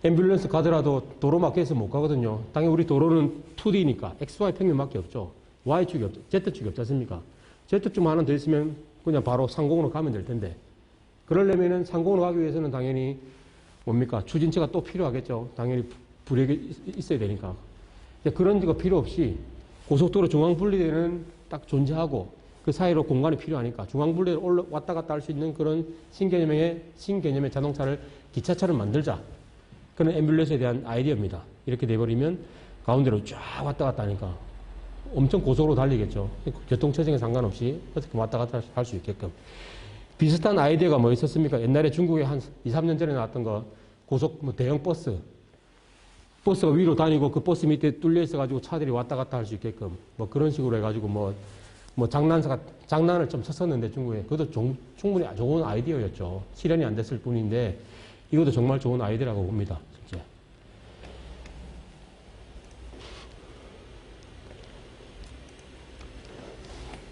앰뷸런스 가더라도 도로 막혀서 못 가거든요. 당연히 우리 도로는 2D니까 XY 평면밖에 없죠. Y축이 없죠. Z축이 없지 않습니까? Z축만 하나 더 있으면 그냥 바로 상공으로 가면 될 텐데 그러려면은 상공으로 가기 위해서는 당연히 추진체가 또 필요하겠죠. 당연히 브레이크 있어야 되니까. 그런 거 필요 없이 고속도로 중앙분리대는 딱 존재하고 그 사이로 공간이 필요하니까 중앙분리대로 왔다 갔다 할 수 있는 그런 신개념의 자동차를 기차처럼 만들자. 그런 앰뷸런스에 대한 아이디어입니다. 이렇게 돼버리면 가운데로 쫙 왔다 갔다 하니까 엄청 고속으로 달리겠죠. 교통체증에 상관없이 어떻게 왔다 갔다 할 수 있게끔. 비슷한 아이디어가 뭐 있었습니까? 옛날에 중국에 한 2, 3년 전에 나왔던 거 고속 대형 버스가 위로 다니고 그 버스 밑에 뚫려 있어가지고 차들이 왔다 갔다 할 수 있게끔 뭐 그런 식으로 해가지고 장난을 좀 쳤었는데 중국에 그것도 충분히 좋은 아이디어였죠. 실현이 안 됐을 뿐인데 이것도 정말 좋은 아이디어라고 봅니다. 진짜.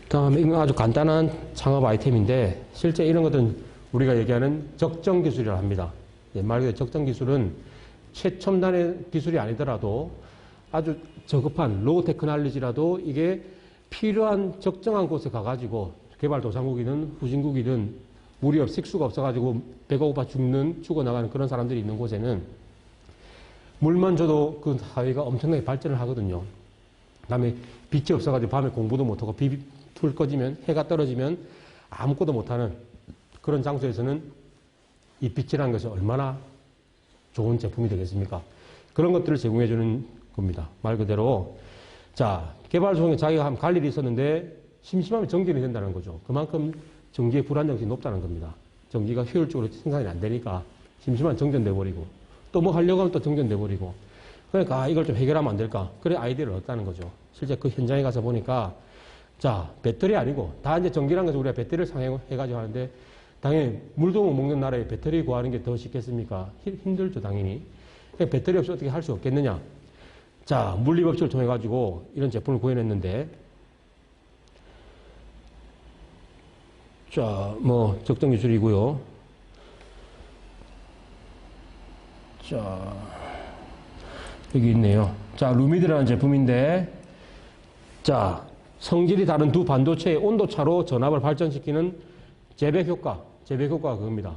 다음에 이건 아주 간단한 창업 아이템인데 실제 이런 것들은 우리가 얘기하는 적정 기술이라고 합니다. 말 그대로 적정 기술은 최첨단의 기술이 아니더라도 아주 저급한 로우 테크놀로지라도 이게 필요한 적정한 곳에 가가지고 개발도상국이든 후진국이든 물이 식수가 없어가지고 배가 고파 죽어나가는 그런 사람들이 있는 곳에는 물만 줘도 그 사회가 엄청나게 발전을 하거든요. 그 다음에 빛이 없어가지고 밤에 공부도 못하고 불 꺼지면 해가 떨어지면 아무것도 못하는 그런 장소에서는 이 빛이라는 것이 얼마나 좋은 제품이 되겠습니까? 그런 것들을 제공해주는 겁니다. 말 그대로 자 개발소에 자기가 갈 일이 있었는데 심심하면 정전이 된다는 거죠. 그만큼 전기의 불안정성이 높다는 겁니다. 전기가 효율적으로 생산이 안 되니까 심심하면 정전돼 버리고 또 뭐 하려고 하면 또 정전돼 버리고 그러니까 이걸 좀 해결하면 안 될까? 그래 아이디어를 얻었다는 거죠. 실제 그 현장에 가서 보니까 자 배터리 아니고 다 이제 전기라는 것은 우리가 배터리를 상용해가지고 하는데 당연히 물도 못 먹는 나라에 배터리 구하는 게 더 쉽겠습니까? 힘들죠 당연히. 배터리 없이 어떻게 할 수 없겠느냐? 자 물리법칙을 통해 가지고 이런 제품을 구해냈는데 자 뭐 적정 기술이고요. 자 여기 있네요. 자 루미드라는 제품인데 자 성질이 다른 두 반도체의 온도차로 전압을 발전시키는 재백 효과가 그겁니다.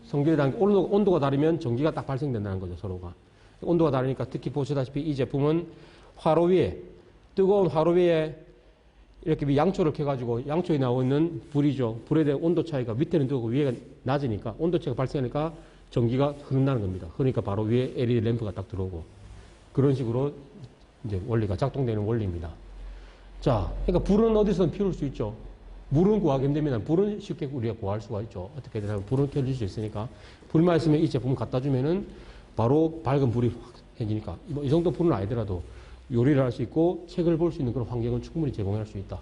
성질이 다른 온도가 다르면 전기가 딱 발생된다는 거죠, 서로가. 온도가 다르니까 특히 보시다시피 이 제품은 뜨거운 화로 위에 이렇게 양초를 켜가지고 양초에 나오는 불이죠. 불에 대한 온도 차이가 밑에는 뜨겁고 위에가 낮으니까 온도 차이가 발생하니까 전기가 흐른다는 겁니다. 그러니까 바로 위에 LED 램프가 딱 들어오고 그런 식으로 이제 원리가 작동되는 원리입니다. 자, 그러니까 불은 어디서든 피울 수 있죠. 물은 구하기 힘듭니다. 불은 쉽게 우리가 구할 수가 있죠. 어떻게든 하면 불은 켜줄 수 있으니까. 불만 있으면 이 제품을 갖다 주면은 바로 밝은 불이 확 해지니까. 뭐 이 정도 불은 아니더라도 요리를 할 수 있고 책을 볼 수 있는 그런 환경은 충분히 제공할 수 있다.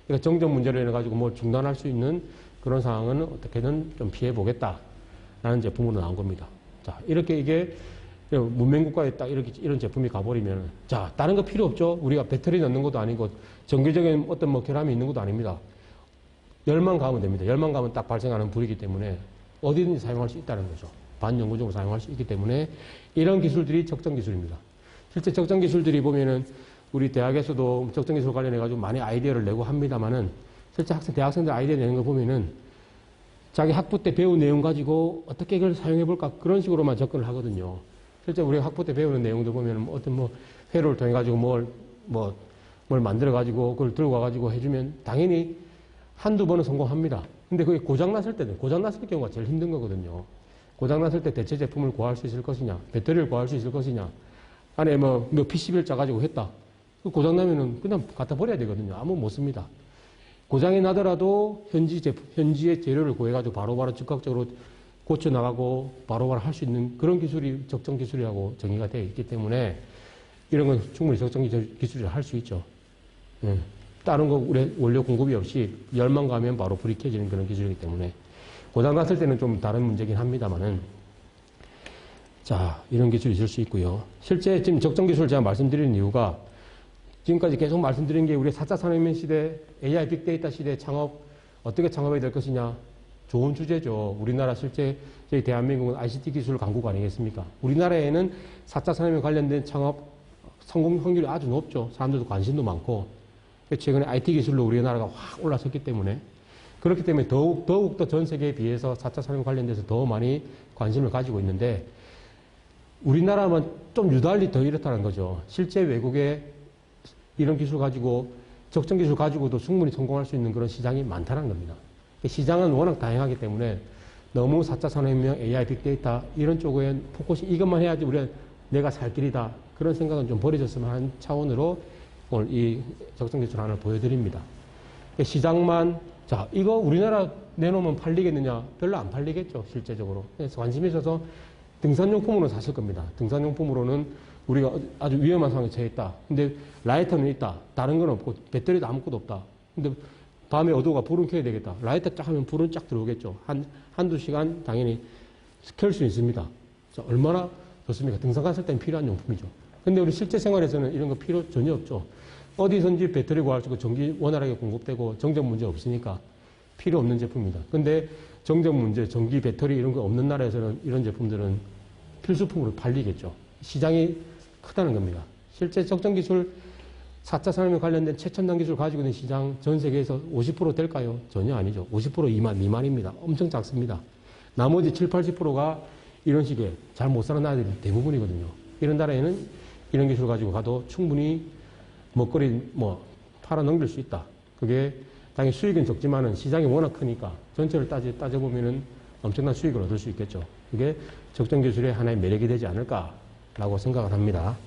그러니까 정전 문제로 인해 가지고 뭐 중단할 수 있는 그런 상황은 어떻게든 좀 피해 보겠다라는 제품으로 나온 겁니다. 자, 이렇게 이게 문명국가에 딱 이런 제품이 가버리면, 자, 다른 거 필요 없죠? 우리가 배터리 넣는 것도 아니고, 정기적인 어떤 뭐 결함이 있는 것도 아닙니다. 열만 가면 됩니다. 열만 가면 딱 발생하는 불이기 때문에 어디든지 사용할 수 있다는 거죠. 반영구적으로 사용할 수 있기 때문에 이런 기술들이 적정 기술입니다. 실제 적정 기술들이 보면은 우리 대학에서도 적정 기술 관련해가지고 많이 아이디어를 내고 합니다만은 실제 대학생들 아이디어 내는 거 보면은 자기 학부 때 배운 내용 가지고 어떻게 이걸 사용해볼까 그런 식으로만 접근을 하거든요. 실제 우리가 학부 때 배우는 내용들 보면 어떤 뭐 회로를 통해 가지고 뭘 만들어 가지고 그걸 들고 와가지고 해주면 당연히 한두 번은 성공합니다. 근데 그게 고장났을 경우가 제일 힘든 거거든요. 고장났을 때 대체 제품을 구할 수 있을 것이냐, 배터리를 구할 수 있을 것이냐, 안에 뭐 PCB를 짜가지고 했다. 고장나면은 그냥 갖다 버려야 되거든요. 아무 못 씁니다. 고장이 나더라도 현지의 재료를 구해가지고 바로바로 즉각적으로 고쳐나가고 바로바로 할 수 있는 그런 기술이 적정 기술이라고 정의가 되어 있기 때문에 이런 건 충분히 적정 기술이라 할 수 있죠. 다른 거 원료 공급이 없이 열만 가면 바로 불이 켜지는 그런 기술이기 때문에 고장났을 때는 좀 다른 문제긴 합니다만은 자, 이런 기술이 있을 수 있고요. 실제 지금 적정 기술을 제가 말씀드리는 이유가 지금까지 계속 말씀드린 게 우리 4차 산업혁명 시대, AI 빅데이터 시대 창업, 어떻게 창업해야 될 것이냐. 좋은 주제죠. 우리나라 실제 저희 대한민국은 ICT 기술 강국 아니겠습니까? 우리나라에는 4차 산업혁명 관련된 창업 성공 확률이 아주 높죠. 사람들도 관심도 많고. 최근에 IT 기술로 우리나라가 확 올라섰기 때문에 그렇기 때문에 더욱더 전 세계에 비해서 4차 산업 관련돼서 더 많이 관심을 가지고 있는데 우리나라만 좀 유달리 더 이렇다는 거죠. 실제 외국에 이런 기술 가지고 적정 기술 가지고도 충분히 성공할 수 있는 그런 시장이 많다는 겁니다. 시장은 워낙 다양하기 때문에 너무 4차 산업혁명, AI, 빅데이터 이런 쪽에 포커스 이것만 해야지 우리가 내가 살 길이다. 그런 생각은 좀 버려졌으면 하는 차원으로 오늘 이 적정 기술 하나를 보여드립니다. 시장만 자 이거 우리나라 내놓으면 팔리겠느냐? 별로 안 팔리겠죠. 실제적으로. 그래서 관심이 있어서 등산용품으로 샀을 겁니다. 등산용품으로는 우리가 아주 위험한 상황에 처해 있다. 근데 라이터는 있다. 다른 건 없고 배터리도 아무것도 없다. 근데 밤에 어두워가 불은 켜야 되겠다. 라이터 쫙 하면 불은 쫙 들어오겠죠. 한두 시간 당연히 켤 수 있습니다. 자, 얼마나 좋습니까? 등산 갔을 때는 필요한 용품이죠. 근데 우리 실제 생활에서는 이런 거 필요 전혀 없죠. 어디선지 배터리 구할 수 있고 전기 원활하게 공급되고 정전 문제 없으니까 필요 없는 제품입니다. 근데 정전 문제, 전기, 배터리 이런 거 없는 나라에서는 이런 제품들은 필수품으로 팔리겠죠. 시장이 크다는 겁니다. 실제 적정 기술 4차 산업에 관련된 최첨단 기술 가지고 있는 시장 전 세계에서 50% 될까요? 전혀 아니죠. 50% 미만입니다. 엄청 작습니다. 나머지 7, 80%가 이런 식의 잘 못 사는 나라들이 대부분이거든요. 이런 나라에는 이런 기술 가지고 가도 충분히 먹거리 팔아 넘길 수 있다. 그게 당연히 수익은 적지만은 시장이 워낙 크니까 전체를 따져보면은 엄청난 수익을 얻을 수 있겠죠. 그게 적정 기술의 하나의 매력이 되지 않을까라고 생각을 합니다.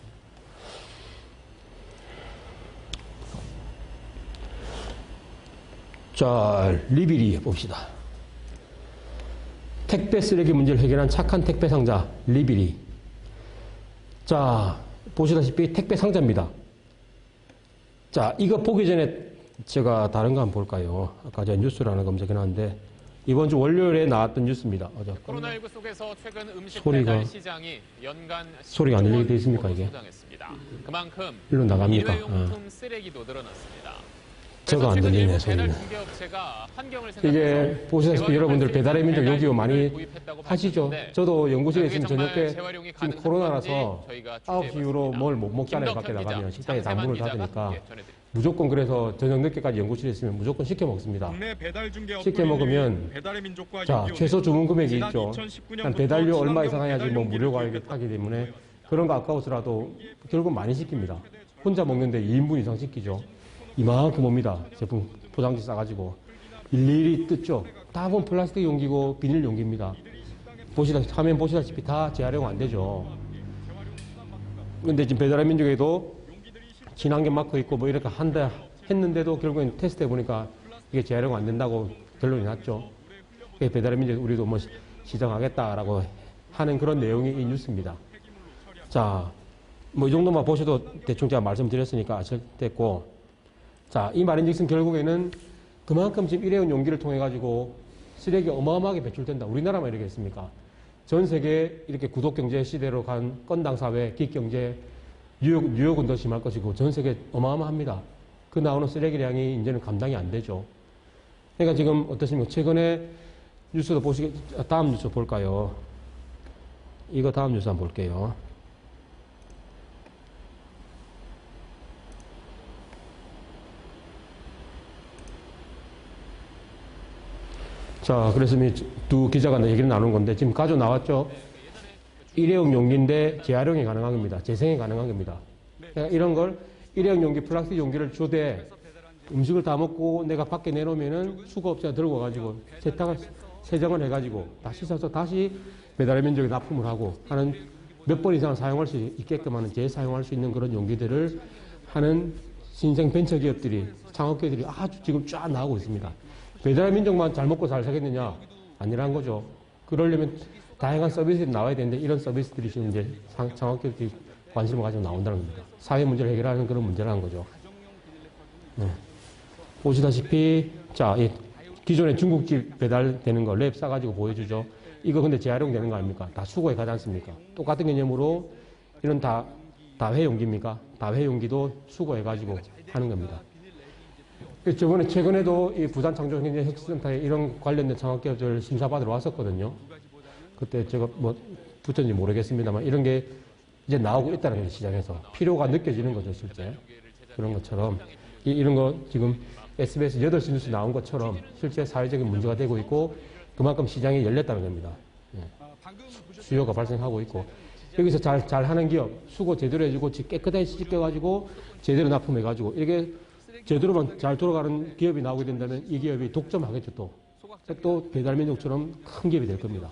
자, 리비리 봅시다. 택배 쓰레기 문제를 해결한 착한 택배 상자, 리비리. 자, 보시다시피 택배 상자입니다. 자, 이거 보기 전에 제가 다른 거 한번 볼까요? 아까 제가 뉴스를 하나 검색해놨는데 이번 주 월요일에 나왔던 뉴스입니다. 코로나19 속에서 최근 음식 소리가, 배달 시장이 연간 소리가 안 들리게 되어 있습니까 이게? 그만큼 일로 나갑니까? 일회용품 쓰레기도 늘어났습니다. 저거 안 들리네 소리는. 이게 보시다시피 여러분들 배달의 민족 요기요 많이 하시죠? 저도 연구실에 있으면 저녁에 지금 코로나라서 9시 이후로 뭘 못 먹잖아요. 밖에 나가면 식당에 다 문을 닫으니까 무조건 그래서 저녁 늦게까지 연구실에 있으면 무조건 시켜 먹습니다. 시켜 먹으면 자 최소 주문 금액이 있죠. 배달료 얼마 이상 해야지 뭐 무료가 하기 때문에 그런 거 아까워서라도 결국 많이 시킵니다. 혼자 먹는데 2인분 이상 시키죠. 이만큼 옵니다. 제품 포장지 싸가지고 일일이 뜯죠. 다분 플라스틱 용기고 비닐 용기입니다. 화면 보시다시피 다 재활용 안 되죠. 근데 지금 배달의 민족에도 친환경 마크 있고 뭐 이렇게 한다 했는데도 결국엔 테스트 해보니까 이게 재활용 안 된다고 결론이 났죠. 배달의 민족 우리도 뭐 시정하겠다라고 하는 그런 내용이 이 뉴스입니다. 자, 뭐 이 정도만 보셔도 대충 제가 말씀드렸으니까 아셨겠고, 자, 이 말인즉슨 결국에는 그만큼 지금 일회용 용기를 통해 가지고 쓰레기 어마어마하게 배출된다. 우리나라만 이러겠습니까? 전 세계 이렇게 구독경제 시대로 간 건당 사회, 기경제, 뉴욕은 더 심할 것이고 전 세계 어마어마합니다. 그 나오는 쓰레기량이 이제는 감당이 안 되죠. 그러니까 지금 어떻습니까? 최근에 뉴스도 다음 뉴스 볼까요? 이거 다음 뉴스 한번 볼게요. 자, 그래서 두 기자가 얘기를 나누는 건데 지금 가져 나왔죠? 일회용 용기인데 재활용이 가능한 겁니다. 재생이 가능한 겁니다. 그러니까 이런 걸 일회용 용기, 플라스틱 용기를 주되 음식을 다 먹고 내가 밖에 내놓으면은 수거업체가 들고 가가지고 세정을 해가지고 다시 사서 다시 배달의 민족에 납품을 하고 하는 몇 번 이상 사용할 수 있게끔 하는 재사용할 수 있는 그런 용기들을 하는 신생 벤처기업들이, 창업기업들이 아주 지금 쫙 나오고 있습니다. 배달의 민족만 잘 먹고 잘 살겠느냐? 아니란 거죠. 그러려면 다양한 서비스들이 나와야 되는데 이런 서비스들이 지금 이제 창업기업들이 관심을 가지고 나온다는 겁니다. 사회 문제를 해결하는 그런 문제라는 거죠. 네. 보시다시피, 자, 기존에 중국집 배달되는 거 랩 싸가지고 보여주죠. 이거 근데 재활용되는 거 아닙니까? 다 수거에 가지 않습니까? 똑같은 개념으로 이런 다회용기입니까? 다회용기도 수거해가지고 하는 겁니다. 저번에 최근에도 이 부산 창조경제혁신센터에 이런 관련된 창업기업들 심사받으러 왔었거든요. 그때 제가 뭐 붙였는지 모르겠습니다만 이런 게 이제 나오고 있다는 거죠, 시장에서. 필요가 느껴지는 거죠, 실제. 그런 것처럼. 이런 거 지금 SBS 8시 뉴스 나온 것처럼 실제 사회적인 문제가 되고 있고 그만큼 시장이 열렸다는 겁니다. 수요가 발생하고 있고 여기서 잘 하는 기업, 수거 제대로 해주고 깨끗하게 씻겨가지고 제대로 납품해가지고 이게 제대로만 잘 돌아가는 기업이 나오게 된다면 이 기업이 독점하겠죠 또 배달민족처럼 큰 기업이 될 겁니다.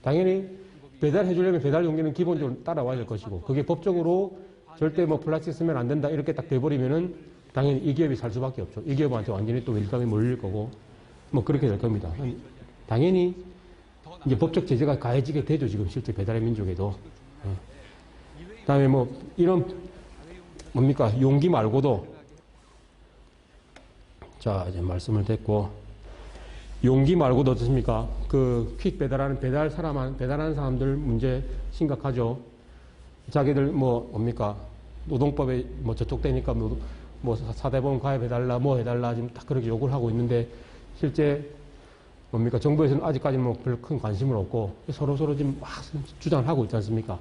당연히 배달해주려면 배달 용기는 기본적으로 따라와야 될 것이고 그게 법적으로 절대 뭐 플라스틱 쓰면 안 된다 이렇게 딱 돼버리면은 당연히 이 기업이 살 수밖에 없죠. 이 기업한테 완전히 또 밀감이 몰릴 거고 뭐 그렇게 될 겁니다. 당연히 이제 법적 제재가 가해지게 되죠. 지금 실제 배달의 민족에도. 그다음에 뭐 이런 뭡니까 용기 말고도 자 이제 말씀을 됐고 용기 말고도 어떻습니까? 그 퀵 배달하는 사람들 문제 심각하죠. 자기들 뭐 뭡니까 노동법에 뭐 저쪽 되니까 뭐 사대보험 가입해달라 뭐 해달라 지금 다 그렇게 요구를 하고 있는데 실제 뭡니까 정부에서는 아직까지 뭐 별 큰 관심은 없고 서로 지금 막 주장을 하고 있지 않습니까?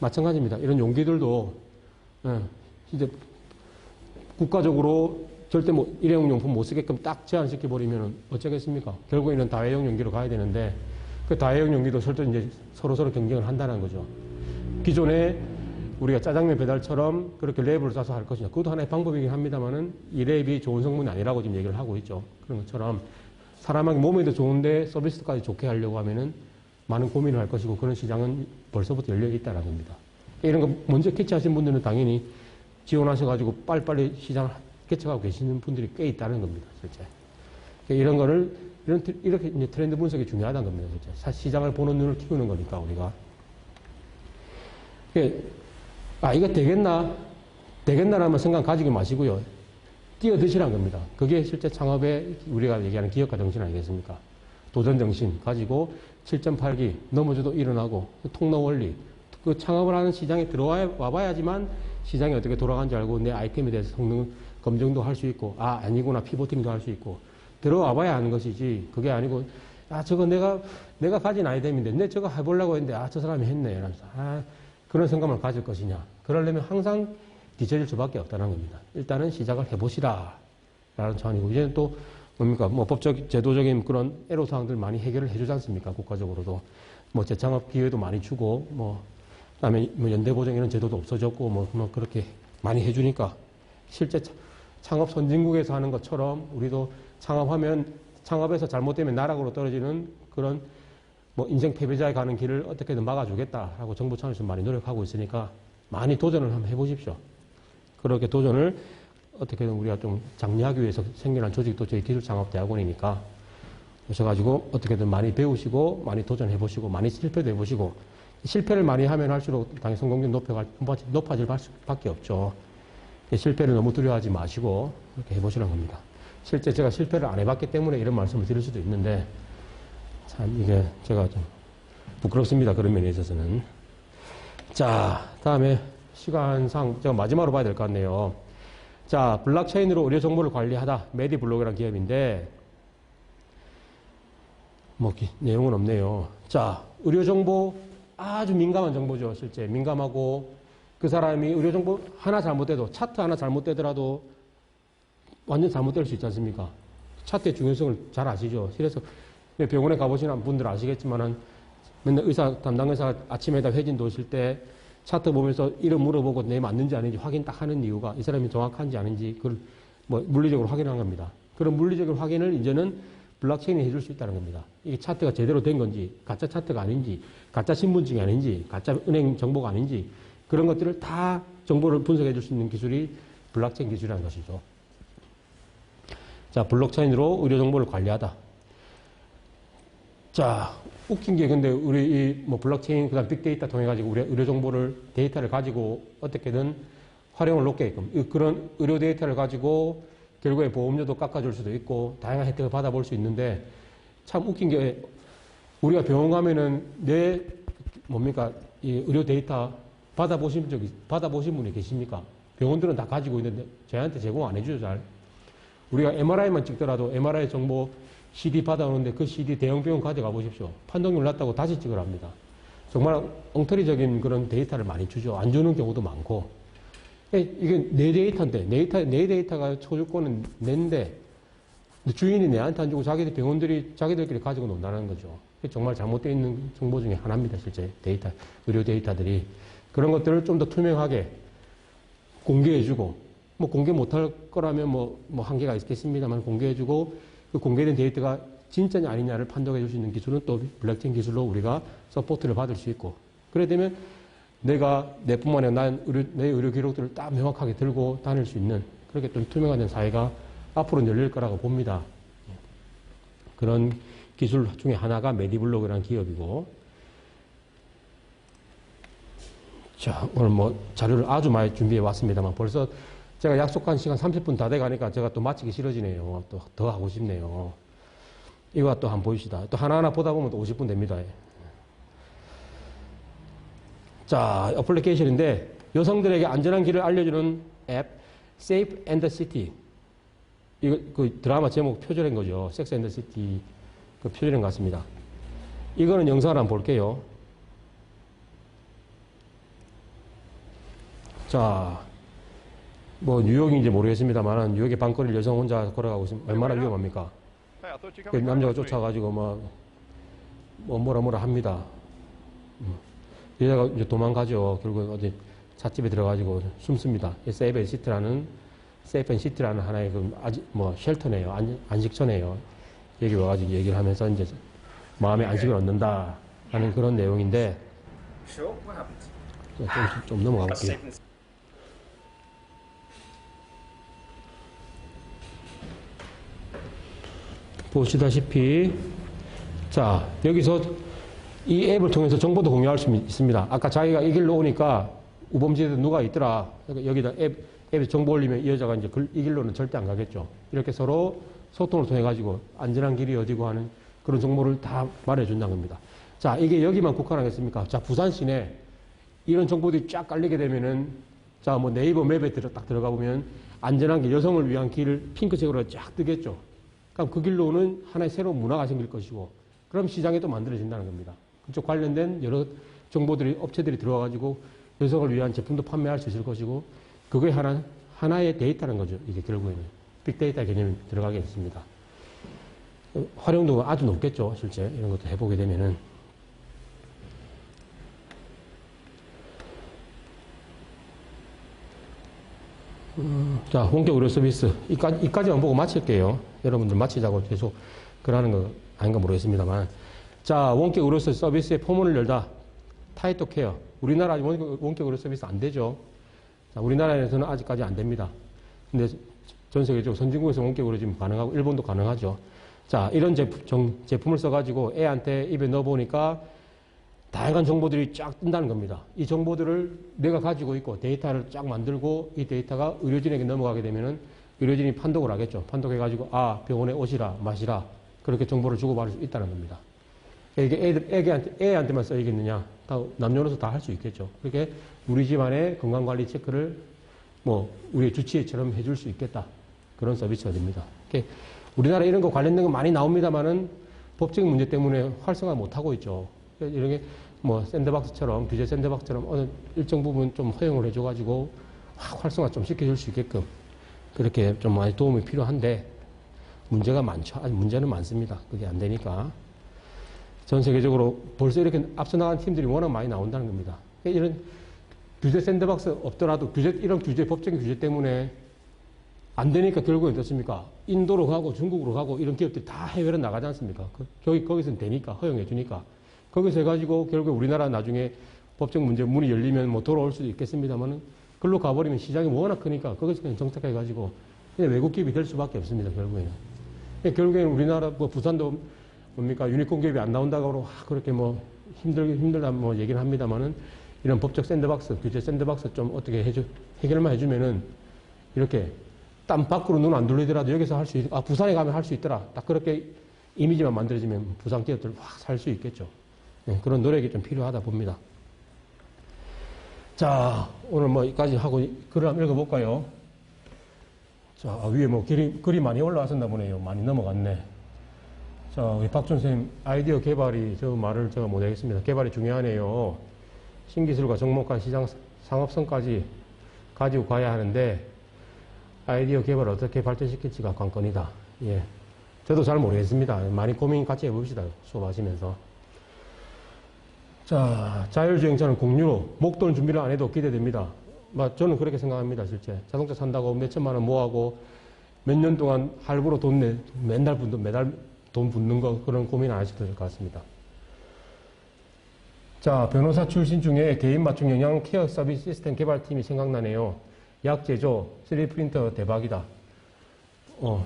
마찬가지입니다. 이런 용기들도 이제 국가적으로 절대 뭐 일회용 용품 못 쓰게끔 딱 제한시켜 버리면 어쩌겠습니까? 결국에는 다회용 용기로 가야 되는데 그 다회용 용기도 설정 이제 서로 경쟁을 한다는 거죠. 기존에 우리가 짜장면 배달처럼 그렇게 랩을 싸서 할 것이냐. 그것도 하나의 방법이긴 합니다만은 이 랩이 좋은 성분이 아니라고 지금 얘기를 하고 있죠. 그런 것처럼 사람에게 몸에도 좋은데 서비스까지 좋게 하려고 하면은 많은 고민을 할 것이고 그런 시장은 벌써부터 열려 있다는 겁니다. 이런 거 먼저 캐치하신 분들은 당연히 지원하셔가지고 빨리빨리 시장을 개척하고 계시는 분들이 꽤 있다는 겁니다. 실제. 이런 거를 이렇게 이제 트렌드 분석이 중요하다는 겁니다. 실제. 시장을 보는 눈을 키우는 거니까 우리가. 이거 되겠나라는 생각 가지지 마시고요. 뛰어드시라는 겁니다. 그게 실제 창업에 우리가 얘기하는 기업가 정신 아니겠습니까? 도전 정신 가지고 7.8기 넘어져도 일어나고 통로 원리 그 창업을 하는 시장에 와봐야지만 시장이 어떻게 돌아가는지 알고 내 아이템에 대해서 성능 검증도 할 수 있고 아니구나 피보팅도 할 수 있고 들어와봐야 하는 것이지 그게 아니고 저거 내가 가진 아이템인데 내 저거 해보려고 했는데 저 사람이 했네 이러면서 그런 생각을 가질 것이냐 그러려면 항상 뒤처질 수밖에 없다는 겁니다. 일단은 시작을 해보시라 라는 차원이고 이제는 또 뭡니까 뭐 법적 제도적인 그런 애로사항들 많이 해결을 해주지 않습니까? 국가적으로도 뭐 재창업 기회도 많이 주고 그다음에 뭐 연대보장 이런 제도도 없어졌고 뭐 그렇게 많이 해주니까 실제 창업 선진국에서 하는 것처럼 우리도 창업에서 잘못되면 나락으로 떨어지는 그런 뭐 인생 패배자에 가는 길을 어떻게든 막아주겠다라고 정부 차원에서 많이 노력하고 있으니까 많이 도전을 한번 해보십시오. 그렇게 도전을 어떻게든 우리가 좀 장려하기 위해서 생겨난 조직도 저희 기술창업대학원이니까 오셔가지고 어떻게든 많이 배우시고 많이 도전해보시고 많이 실패도 해보시고 실패를 많이 하면 할수록 당연히 성공률 높아질 수밖에 없죠. 실패를 너무 두려워하지 마시고 그렇게 해보시라는 겁니다. 실제 제가 실패를 안 해봤기 때문에 이런 말씀을 드릴 수도 있는데 참, 이게 제가 좀 부끄럽습니다. 그런 면에 있어서는. 자, 다음에 시간상 제가 마지막으로 봐야 될 것 같네요. 자, 블록체인으로 의료 정보를 관리하다. 메디블록이라는 기업인데, 내용은 없네요. 자, 의료 정보 아주 민감한 정보죠. 실제 민감하고 그 사람이 의료 정보 하나 잘못돼도 차트 하나 잘못되더라도 완전 잘못될 수 있지 않습니까? 차트의 중요성을 잘 아시죠? 그래서 병원에 가보시는 분들 아시겠지만은 맨날 담당 의사가 아침에다 회진 도실 때 차트 보면서 이름 물어보고 내 맞는지 아닌지 확인 딱 하는 이유가 이 사람이 정확한지 아닌지 그걸 물리적으로 확인한 겁니다. 그런 물리적인 확인을 이제는 블록체인이 해줄 수 있다는 겁니다. 이게 차트가 제대로 된 건지, 가짜 차트가 아닌지, 가짜 신분증이 아닌지, 가짜 은행 정보가 아닌지, 그런 것들을 다 정보를 분석해 줄 수 있는 기술이 블록체인 기술이라는 것이죠. 자, 블록체인으로 의료 정보를 관리하다. 자, 웃긴 게 근데 우리 블록체인, 그 다음 빅데이터 통해가지고 우리 의료 정보를, 데이터를 가지고 어떻게든 활용을 높게끔, 그런 의료 데이터를 가지고 결국에 보험료도 깎아줄 수도 있고 다양한 혜택을 받아볼 수 있는데 참 웃긴 게 우리가 병원 가면은 이 의료 데이터 받아보신 분이 계십니까? 병원들은 다 가지고 있는데 저희한테 제공 안 해주죠, 잘. 우리가 MRI만 찍더라도 MRI 정보 CD 받아오는데 그 CD 대형 병원 가져가 보십시오. 판독률 낮다고 다시 찍으랍니다. 정말 엉터리적인 그런 데이터를 많이 주죠. 안 주는 경우도 많고. 이게 내 데이터인데, 내 데이터가 소유권은 내인데, 주인이 내한테 안 주고 자기들끼리 가지고 논다는 거죠. 정말 잘못되어 있는 정보 중에 하나입니다, 실제 데이터, 의료 데이터들이. 그런 것들을 좀 더 투명하게 공개해주고, 공개 못할 거라면 한계가 있겠습니다만 공개해주고, 그 공개된 데이터가 진짜냐 아니냐를 판독해줄 수 있는 기술은 또 블록체인 기술로 우리가 서포트를 받을 수 있고, 그래 되면 내뿐만 아니라 내 의료 기록들을 딱 명확하게 들고 다닐 수 있는 그렇게 좀 투명한 사회가 앞으로 열릴 거라고 봅니다. 그런 기술 중에 하나가 메디블록이라는 기업이고, 자, 오늘 자료를 아주 많이 준비해 왔습니다만 벌써 제가 약속한 시간 30분 다 돼 가니까 제가 또 마치기 싫어지네요. 또 더 하고 싶네요. 이거 또 한번 보입시다. 또 하나하나 보다 보면 또 50분 됩니다. 자, 어플리케이션인데 여성들에게 안전한 길을 알려주는 앱 Safe and City. 이거 그 드라마 제목 표절한 거죠. Sex and the City 그 표절한 것 같습니다. 이거는 영상을 한번 볼게요. 자, 뉴욕인지 모르겠습니다만 뉴욕의 밤거리를 여성 혼자 걸어가고 있으면 얼마나 위험합니까? 그 남자가 쫓아가지고 뭐라 합니다. 여자가 이제 도망가죠. 결국 어디 찻집에 들어가지고 숨습니다. 세이프 앤 시티라는 하나의 쉘터네요. 안식처네요. 여기 와가지고 얘기를 하면서 이제 마음의 안식을 얻는다 하는 그런 내용인데 좀 넘어가 볼게요. 보시다시피 자, 여기서 이 앱을 통해서 정보도 공유할 수 있습니다. 아까 자기가 이 길로 오니까 우범지대에 누가 있더라. 그러니까 여기다 앱에 정보 올리면 이 여자가 이제 이 길로는 절대 안 가겠죠. 이렇게 서로 소통을 통해가지고 안전한 길이 어디고 하는 그런 정보를 다 말해준다는 겁니다. 자, 이게 여기만 국한하겠습니까? 자, 부산 시내 이런 정보들이 쫙 깔리게 되면은 자, 네이버 맵에 딱 들어가 보면 안전한 길, 여성을 위한 길을 핑크색으로 쫙 뜨겠죠. 그럼 그 길로는 하나의 새로운 문화가 생길 것이고 그럼 시장이 또 만들어진다는 겁니다. 그쪽 관련된 여러 정보들이, 업체들이 들어와가지고 여성을 위한 제품도 판매할 수 있을 것이고 그게 하나의 데이터라는 거죠. 이게 결국에는. 빅데이터 개념이 들어가게 됐습니다. 활용도가 아주 높겠죠. 실제 이런 것도 해보게 되면은. 자, 원격 의료 서비스. 이까지만 보고 마칠게요. 여러분들 마치자고 계속 그러는 거 아닌가 모르겠습니다만. 자, 원격 의료 서비스의 포문을 열다. 타이토 케어. 우리나라 아직 원격 의료 서비스 안 되죠. 자, 우리나라에서는 아직까지 안 됩니다. 근데 전 세계적으로 선진국에서 원격 의료 지금 가능하고, 일본도 가능하죠. 자, 이런 제품을 써가지고 애한테 입에 넣어보니까 다양한 정보들이 쫙 뜬다는 겁니다. 이 정보들을 내가 가지고 있고 데이터를 쫙 만들고 이 데이터가 의료진에게 넘어가게 되면은 의료진이 판독을 하겠죠. 판독해가지고 병원에 오시라 마시라 그렇게 정보를 주고받을 수 있다는 겁니다. 이게 애한테만 써야겠느냐? 다 남녀노소 다 할 수 있겠죠. 그렇게 우리 집안의 건강관리 체크를 뭐 우리 주치의처럼 해줄 수 있겠다. 그런 서비스가 됩니다. 우리나라 이런 거 관련된 거 많이 나옵니다만은 법적인 문제 때문에 활성화 못 하고 있죠. 이런 게 뭐 샌드박스처럼 규제 샌드박스처럼 어느 일정 부분 좀 허용을 해줘가지고 활성화 좀 시켜줄 수 있게끔 그렇게 좀 많이 도움이 필요한데 문제가 많죠. 아직 문제는 많습니다. 그게 안 되니까 전 세계적으로 벌써 이렇게 앞서 나간 팀들이 워낙 많이 나온다는 겁니다. 이런 규제 샌드박스 없더라도 이런 법적인 규제 때문에 안 되니까 결국엔 어떻습니까? 인도로 가고 중국으로 가고 이런 기업들이 다 해외로 나가지 않습니까? 거기서는 되니까, 허용해 주니까. 거기서 해가지고 결국 우리나라 나중에 법적 문제 문이 열리면 뭐 돌아올 수도 있겠습니다만은 글로 가버리면 시장이 워낙 크니까 거기서 그냥 정착해가지고 그냥 외국 기업이 될 수밖에 없습니다, 결국에는. 결국에는 우리나라 뭐 부산도 뭡니까? 유니콘 기업이 안 나온다고 그렇게 뭐 힘들다 뭐 얘기를 합니다만은 이런 법적 샌드박스, 규제 샌드박스 좀 어떻게 해결만 해주면은 이렇게 땀 밖으로 눈 안 돌리더라도 여기서 할 수 부산에 가면 할 수 있더라. 딱 그렇게 이미지만 만들어지면 부산 기업들 확 살 수 있겠죠. 네, 그런 노력이 좀 필요하다 봅니다. 자, 오늘 뭐 여기까지 하고 글을 한번 읽어볼까요? 자, 위에 뭐 글이 많이 올라왔었나 보네요. 많이 넘어갔네. 자, 우리 박준 선생님, 아이디어 개발이, 저 말을 제가 못하겠습니다. 개발이 중요하네요. 신기술과 정목한 시장 상업성까지 가지고 가야 하는데, 아이디어 개발을 어떻게 발전시킬지가 관건이다. 예. 저도 잘 모르겠습니다. 많이 고민 같이 해봅시다. 수업하시면서. 자, 자율주행차는 공유로 목돈 준비를 안 해도 기대됩니다. 저는 그렇게 생각합니다, 실제. 자동차 산다고 몇 천만 원 모아고 몇 년 동안 할부로 매달 돈 붓는 거 그런 고민 안 하셔도 될 것 같습니다. 자, 변호사 출신 중에 개인 맞춤 영양 케어 서비스 시스템 개발팀이 생각나네요. 약 제조, 3D 프린터 대박이다.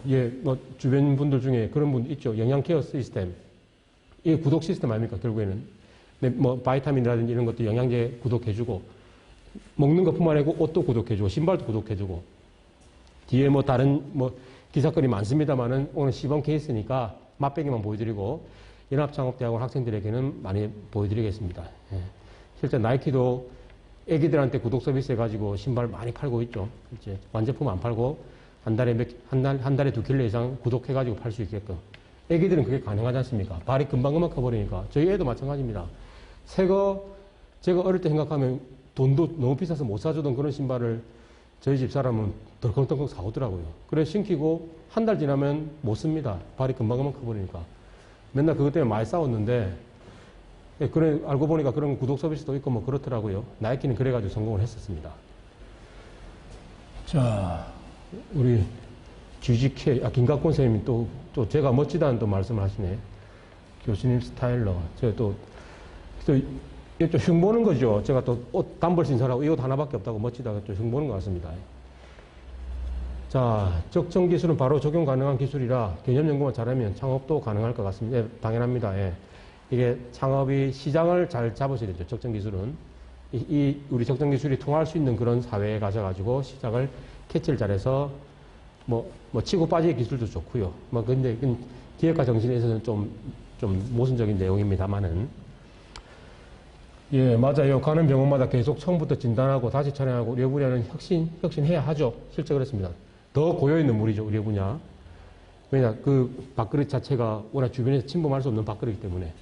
예, 뭐, 주변 분들 중에 그런 분 있죠. 영양 케어 시스템. 이게 구독 시스템 아닙니까, 결국에는. 네, 뭐, 바이타민이라든지 이런 것도 영양제 구독해주고, 먹는 것뿐만 아니고 옷도 구독해주고, 신발도 구독해주고, 뒤에 뭐, 다른, 뭐, 기사거리 많습니다만은 오늘 시범 케이스니까 맛배기만 보여드리고, 연합창업대학원 학생들에게는 많이 보여드리겠습니다. 예. 실제 나이키도 애기들한테 구독 서비스 해가지고 신발 많이 팔고 있죠. 이제 완제품 안 팔고 한 달에 2킬로 이상 구독해가지고 팔 수 있게끔. 애기들은 그게 가능하지 않습니까? 발이 금방금방 커버리니까. 저희 애도 마찬가지입니다. 새거 제가 어릴 때 생각하면 돈도 너무 비싸서 못 사주던 그런 신발을 저희 집 사람은 덜컹덜컹 사오더라고요. 그래 신기고 한 달 지나면 못 씁니다. 발이 금방금방 커버리니까. 맨날 그것 때문에 많이 싸웠는데 그래, 알고 보니까 그런 구독 서비스도 있고 뭐 그렇더라고요. 나이키는 그래가지고 성공을 했었습니다. 자, 우리 GGK, 김각곤 선생님이 또 제가 멋지다는 또 말씀을 하시네. 교수님 스타일러. 제가 또 흉보는 거죠. 제가 또 옷 단벌 신사라고 이 옷 하나밖에 없다고 멋지다고 또 흉보는 것 같습니다. 자, 적정 기술은 바로 적용 가능한 기술이라 개념 연구만 잘하면 창업도 가능할 것 같습니다. 예, 당연합니다. 예. 이게 창업이 시장을 잘 잡으셔야 되죠. 적정 기술은. 우리 적정 기술이 통할 수 있는 그런 사회에 가셔가지고 시장을 캐치를 잘해서 뭐 치고 빠지기 기술도 좋고요. 근데 기획과 정신에서는 좀 모순적인 내용입니다만은. 예, 맞아요. 가는 병원마다 계속 처음부터 진단하고 다시 촬영하고 의료 분야는 혁신해야 하죠. 실제 그렇습니다. 더 고여있는 물이죠, 의료 분야. 왜냐, 그 밥그릇 자체가 워낙 주변에서 침범할 수 없는 밥그릇이기 때문에.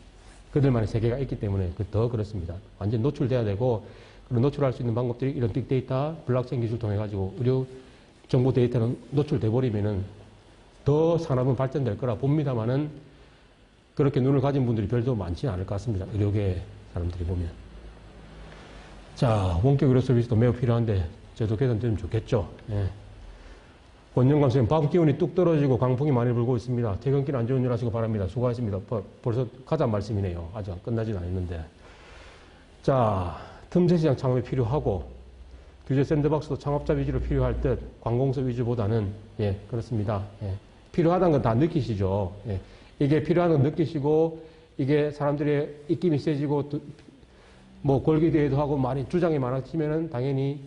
그들만의 세계가 있기 때문에 더 그렇습니다. 완전 노출돼야 되고, 그런 노출할 수 있는 방법들이 이런 빅데이터, 블록체인 기술 통해가지고 의료 정보 데이터는 노출돼 버리면은 더 산업은 발전될 거라 봅니다만은 그렇게 눈을 가진 분들이 별도 많지는 않을 것 같습니다. 의료계 사람들이 보면. 자, 원격 의료 서비스도 매우 필요한데 저도 개선되면 좋겠죠. 예. 원영감 선생님, 밤 기온이 뚝 떨어지고 강풍이 많이 불고 있습니다. 퇴근길 안전운전 하시고 바랍니다. 수고하셨습니다. 벌써 가자 말씀이네요. 아직 끝나진 않았는데. 자, 틈새 시장 창업이 필요하고 규제 샌드박스도 창업자 위주로 필요할 듯 관공서 위주보다는 예, 그렇습니다. 예. 필요하다는 건 다 느끼시죠. 예. 이게 필요한 건 느끼시고 이게 사람들의 입김이 세지고 뭐 권리대회도 하고 많이 주장이 많아지면은 당연히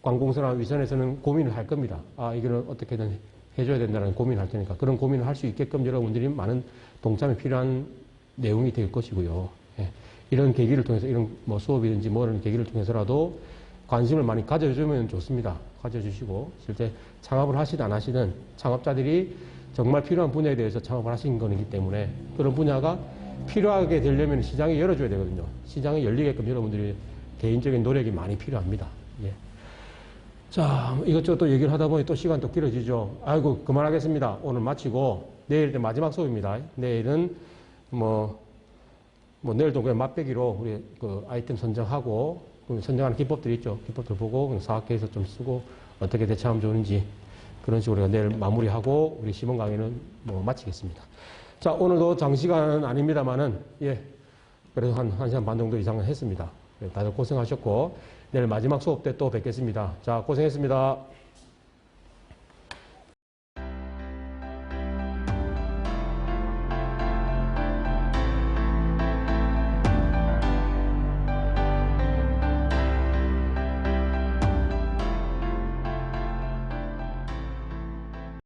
관공서나 위선에서는 고민을 할 겁니다. 이거는 어떻게든 해줘야 된다는 고민을 할 테니까 그런 고민을 할 수 있게끔 여러분들이 많은 동참이 필요한 내용이 될 것이고요. 예. 이런 계기를 통해서 이런 뭐 수업이든지 뭐 이런 계기를 통해서라도 관심을 많이 가져주면 좋습니다. 가져주시고 실제 창업을 하시든 안 하시든 창업자들이 정말 필요한 분야에 대해서 창업을 하신 거기 때문에 그런 분야가 필요하게 되려면 시장이 열어줘야 되거든요. 시장이 열리게끔 여러분들이 개인적인 노력이 많이 필요합니다. 예. 자, 이것저것 또 얘기를 하다 보니 또 시간 또 길어지죠. 아이고, 그만하겠습니다. 오늘 마치고 내일 마지막 수업입니다. 내일은 내일도 그냥 맛배기로 우리 그 아이템 선정하고 선정하는 기법들이 있죠. 기법들 보고 사학계에서 좀 쓰고 어떻게 대처하면 좋은지 그런 식으로 우리가 내일 마무리하고 우리 시범 강의는 마치겠습니다. 자, 오늘도 장시간은 아닙니다만은 예, 그래도 한 1시간 반 정도 이상은 했습니다. 다들 고생하셨고 내일 마지막 수업 때 또 뵙겠습니다. 자, 고생했습니다.